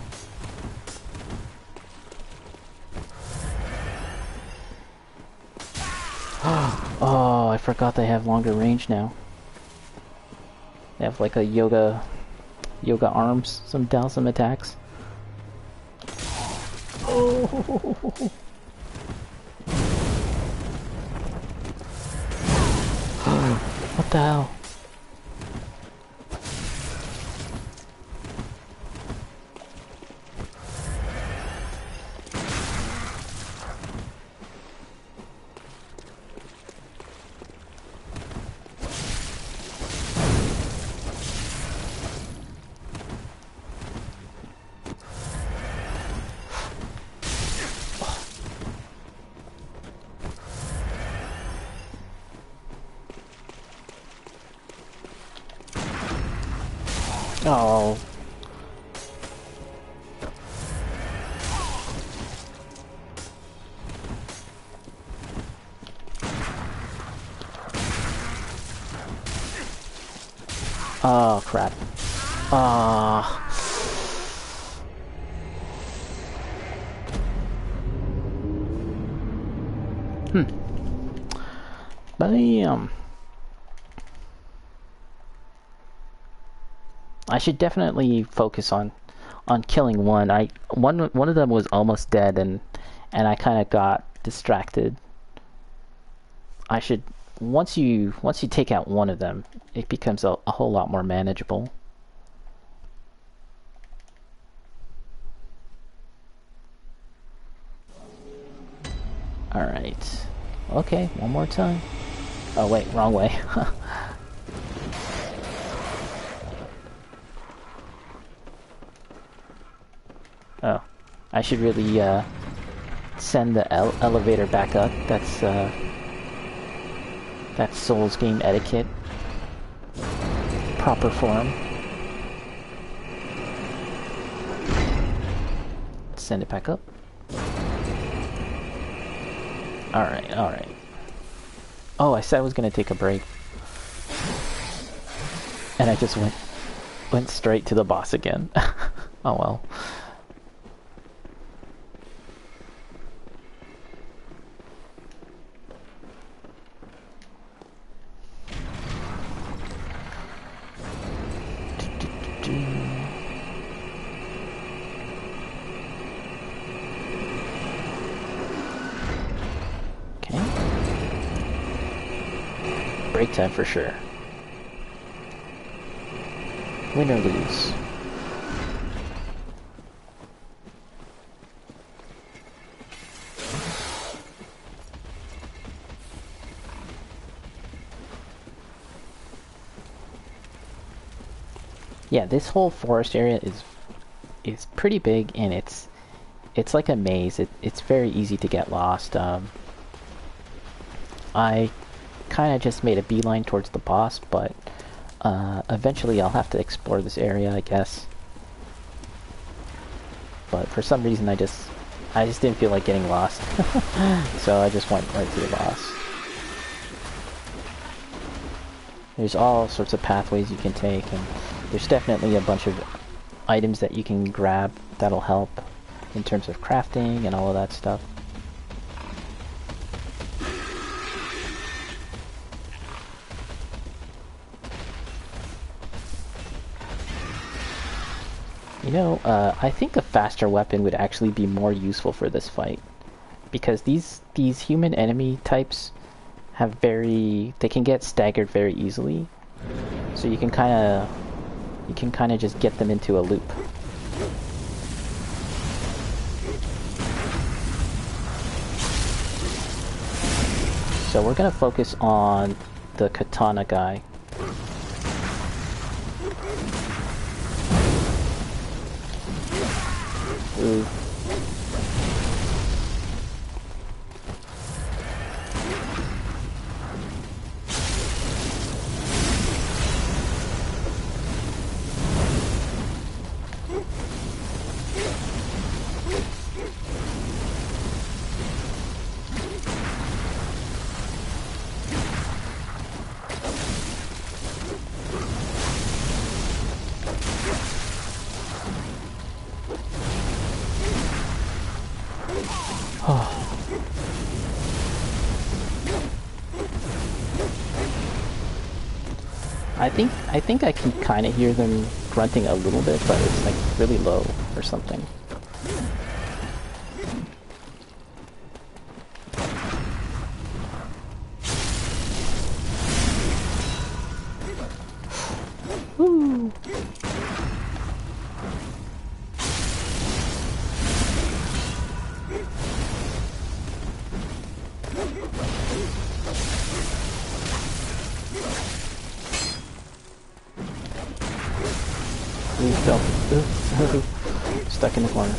Oh, I forgot they have longer range now. They have like a yoga arms, some attacks. Oh. What the hell? Oh. Oh, crap. Ah. Bam. I should definitely focus on killing one. One of them was almost dead, and I kind of got distracted. I should once you take out one of them, it becomes a whole lot more manageable. All right. Okay, one more time. Oh wait, wrong way. Oh, I should really send the elevator back up. That's Souls game etiquette. Proper form. Send it back up. Alright, alright. Oh, I said I was gonna take a break. And I just went straight to the boss again. Oh well. break time for sure. Win or lose. Yeah, this whole forest area is pretty big, and it's like a maze. It's very easy to get lost. I kind of just made a beeline towards the boss, but eventually I'll have to explore this area, I guess. But for some reason I just didn't feel like getting lost. So I just went right to the boss. There's all sorts of pathways you can take, and there's definitely a bunch of items that you can grab that'll help in terms of crafting and all of that stuff. You know, I think a faster weapon would actually be more useful for this fight, because these human enemy types have they can get staggered very easily, so you can kind of just get them into a loop. So we're gonna focus on the katana guy. Ooh. I think I can kind of hear them grunting a little bit, but it's like really low or something. Woo! Stuck in the corner.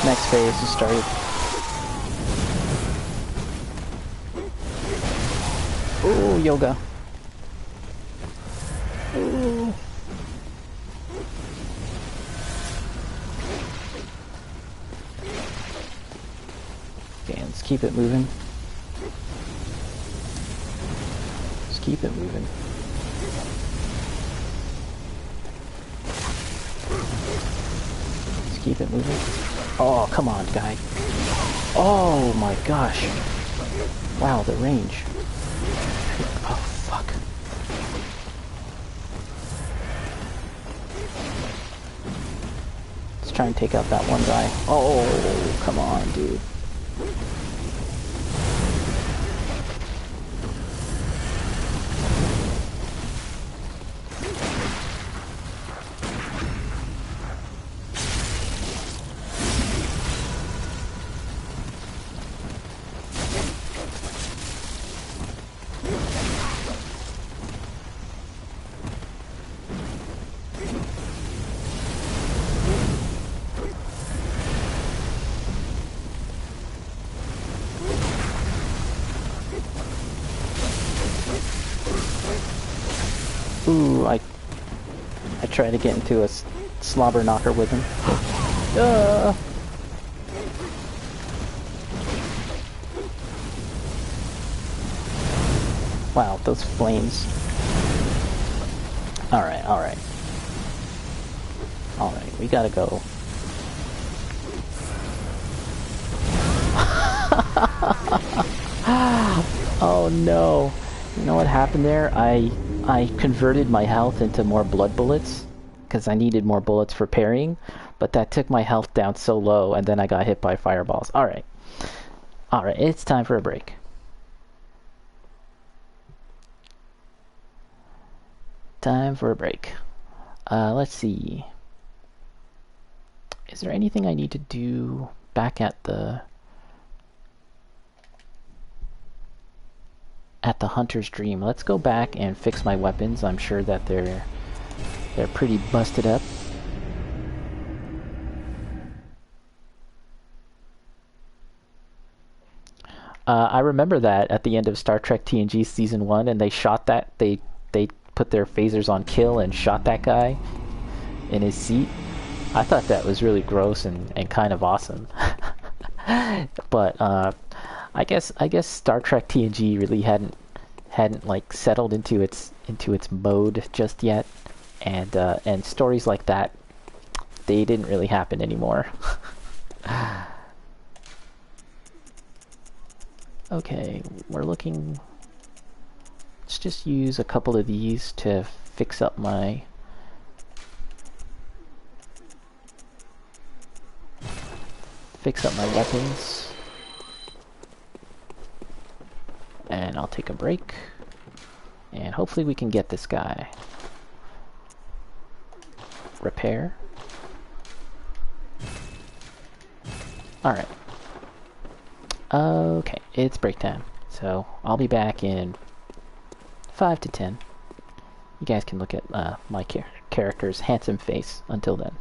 Next phase has started. Ooh, yoga. Ooh. Okay, let's keep it moving. Let's keep it moving. Let's keep it moving. Oh, come on, guy. Oh my gosh. Wow, the range. Oh, fuck. Let's try and take out that one guy. Oh, come on, dude. Ooh, I tried to get into slobber knocker with him. Uh. Wow, those flames. Alright, alright. Alright, we gotta go. Oh no. You know what happened there? I converted my health into more blood bullets because I needed more bullets for parrying, but that took my health down so low and then I got hit by fireballs. Alright. Alright, it's time for a break. Time for a break. Let's see. Is there anything I need to do back at the Hunter's Dream? Let's go back and fix my weapons. I'm sure that they're pretty busted up. I remember that at the end of Star Trek TNG Season 1, and they shot that, they put their phasers on kill and shot that guy in his seat. I thought that was really gross and kind of awesome. But I guess Star Trek TNG really hadn't like settled into its mode just yet, and stories like that, they didn't really happen anymore. Okay, we're looking. Let's just use a couple of these to fix up my weapons. And I'll take a break. And hopefully we can get this guy. Repair. Alright. Okay, it's break time. So I'll be back in 5 to 10. You guys can look at my character's handsome face until then.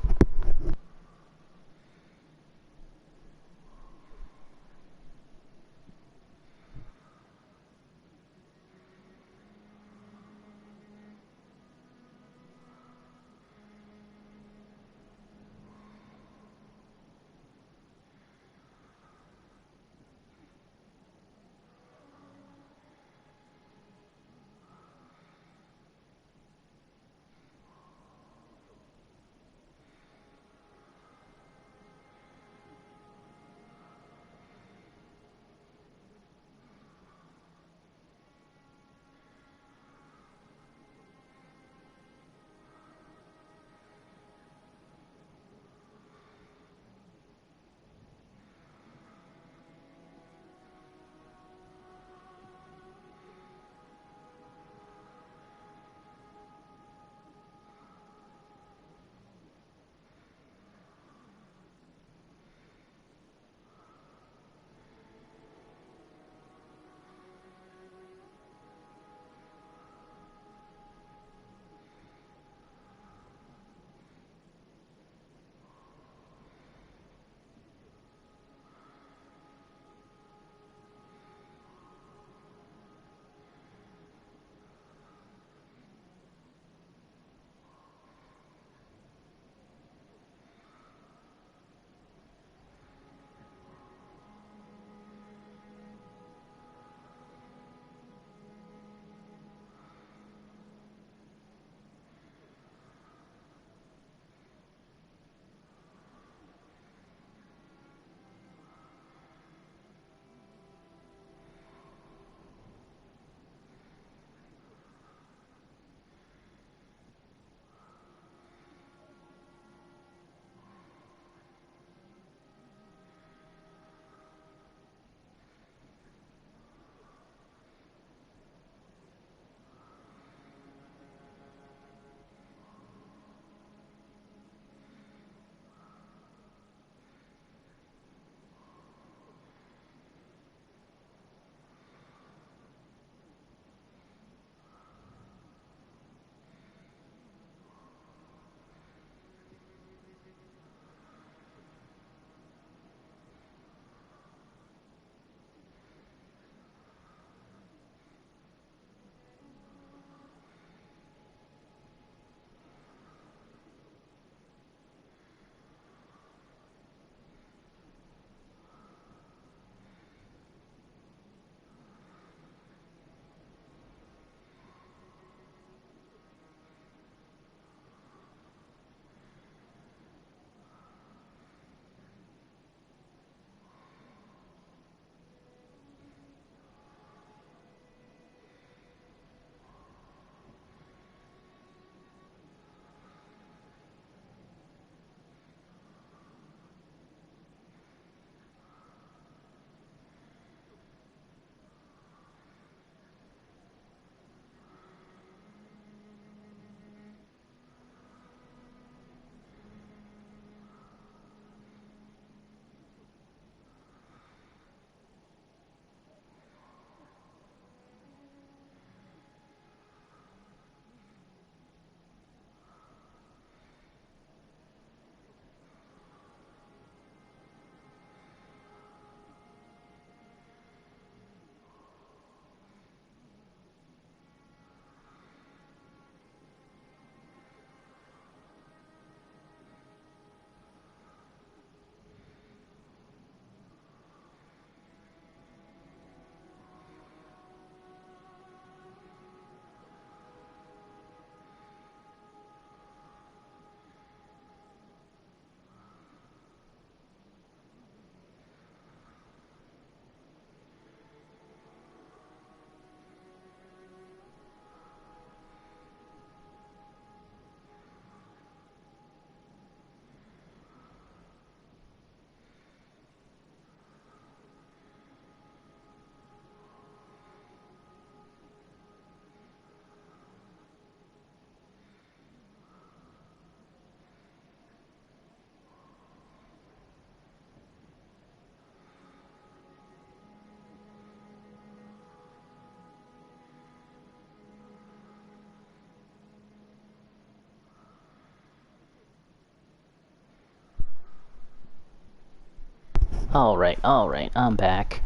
Alright, I'm back.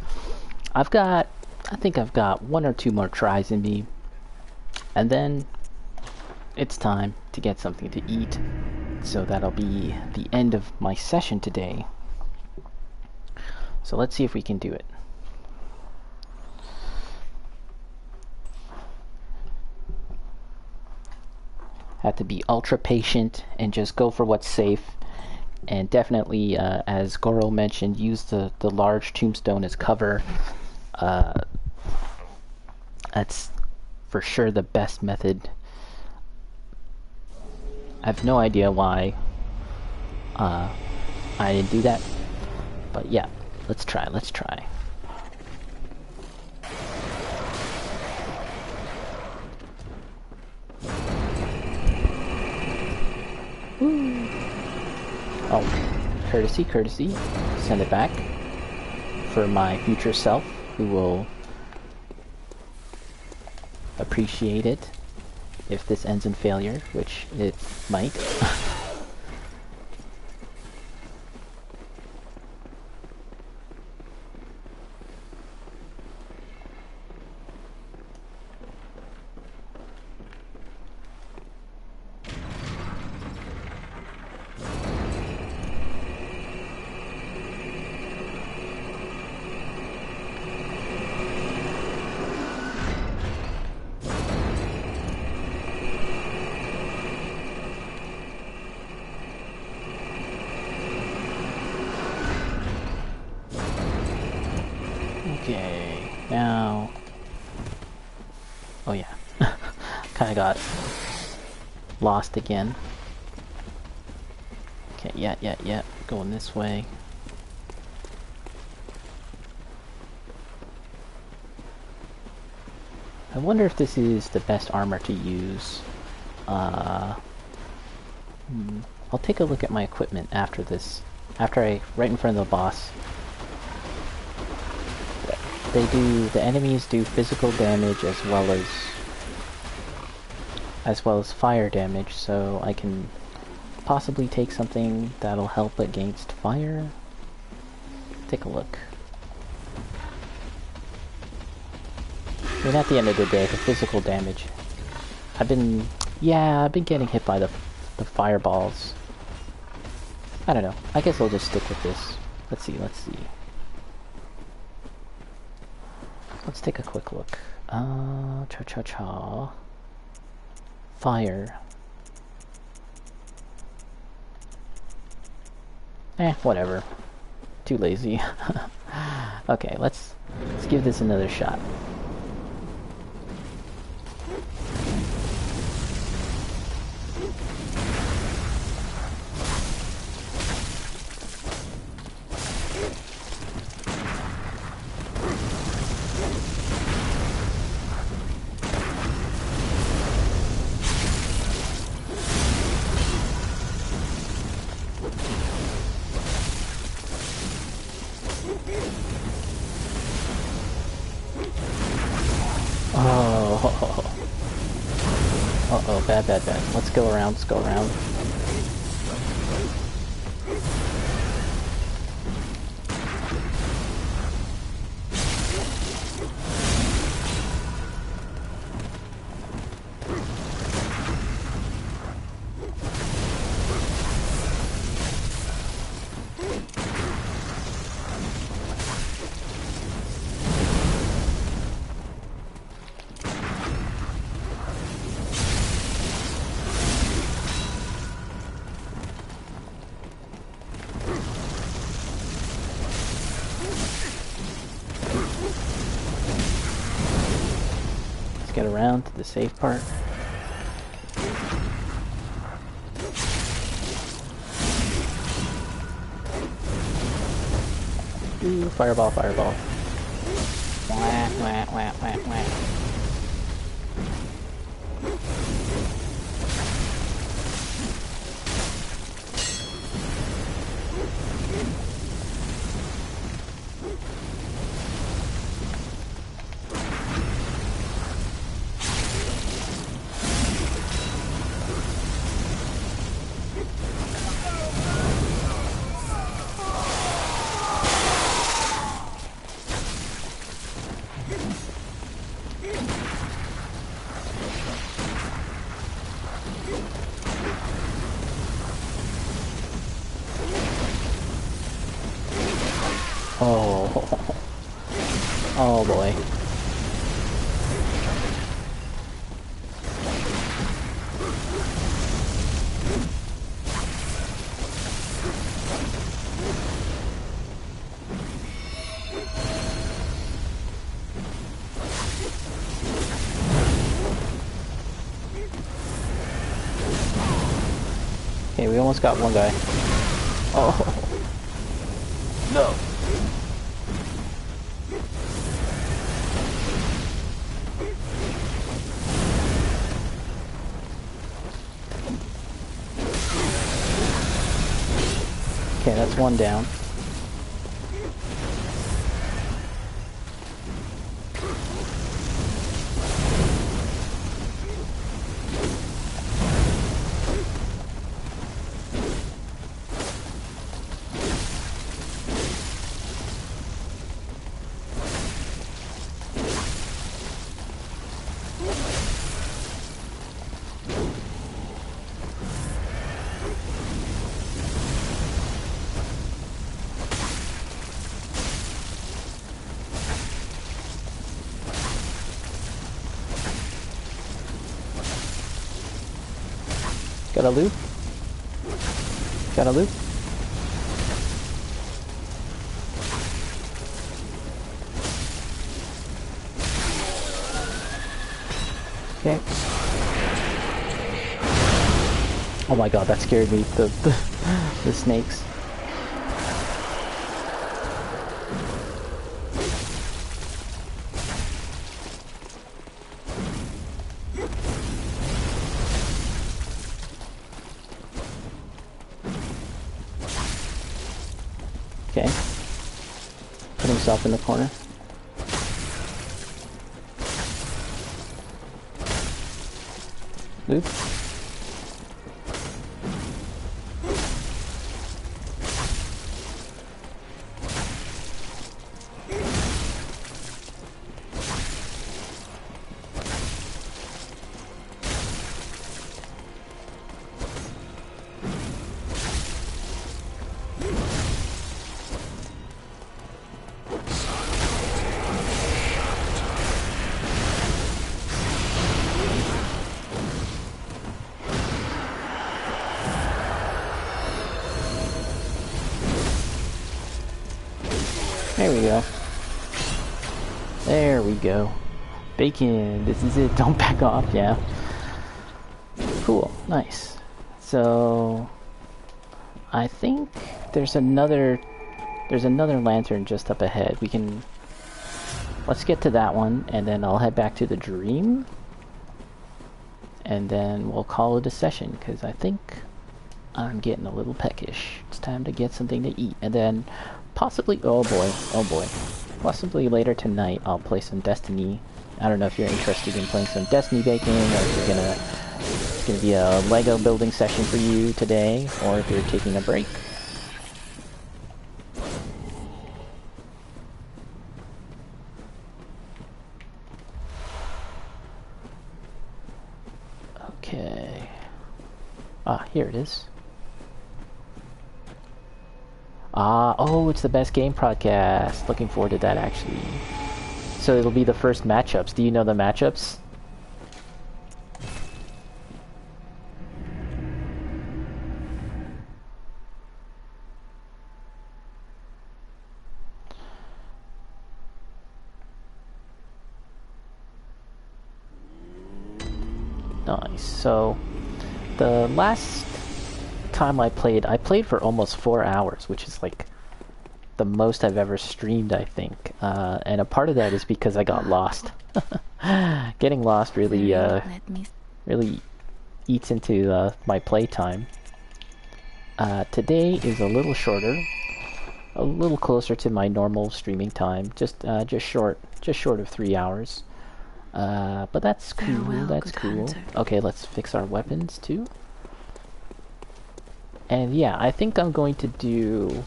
I think I've got 1 or 2 more tries in me. And then it's time to get something to eat. So that'll be the end of my session today. So let's see if we can do it. Have to be ultra patient and just go for what's safe. And definitely, as Goro mentioned, use the large tombstone as cover. That's for sure the best method. I have no idea why I didn't do that. But yeah, let's try. Woo. Oh, courtesy. Send it back for my future self, who will appreciate it if this ends in failure, which it might. Okay, now... Oh yeah, kinda got lost again. Okay, yeah, going this way. I wonder if this is the best armor to use. I'll take a look at my equipment after this. Right in front of the boss. The enemies do physical damage as well as fire damage, so I can possibly take something that'll help against fire. Take a look. I mean, at the end of the day, the physical damage. I've been getting hit by the fireballs. I don't know. I guess I'll just stick with this. Let's see. Let's take a quick look. Fire. Whatever. Too lazy. Okay, let's give this another shot. Uh-oh, bad. Let's go around. Get around to the safe part. Ooh, fireball. Whack. Oh boy. Okay, we almost got one guy. Oh. No. Okay, that's one down. Got a loop? Got a loop? Okay. Oh my god, that scared me. The snakes. Okay. Put himself in the corner. Loop. There we go. There we go. Bacon, this is it. Don't back off, yeah. Cool, nice. So I think there's another lantern just up ahead. Let's get to that one and then I'll head back to the dream. And then we'll call it a session because I think I'm getting a little peckish. It's time to get something to eat and then possibly, oh boy, possibly later tonight I'll play some Destiny. I don't know if you're interested in playing some Destiny baking, or if it's gonna be a Lego building session for you today, or if you're taking a break. Okay. Ah, here it is. Oh, it's the Best Game podcast. Looking forward to that, actually. So it'll be the first matchups. Do you know the matchups? Nice. So, the last time I played for almost 4 hours, which is like the most I've ever streamed, I think. And a part of that is because I got lost. Getting lost really eats into my playtime. Today is a little shorter, a little closer to my normal streaming time, just short of 3 hours. But that's cool. Farewell, That's good cool. hunter. Okay, let's fix our weapons too. And yeah, I think I'm going to do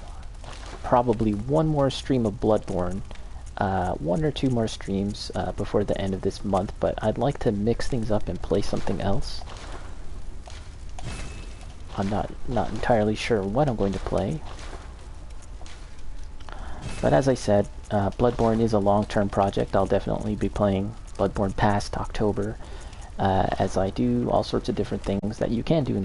probably one more stream of Bloodborne, 1 or 2 more streams before the end of this month, but I'd like to mix things up and play something else. I'm not entirely sure what I'm going to play. But as I said, Bloodborne is a long-term project. I'll definitely be playing Bloodborne past October, as I do all sorts of different things that you can do in this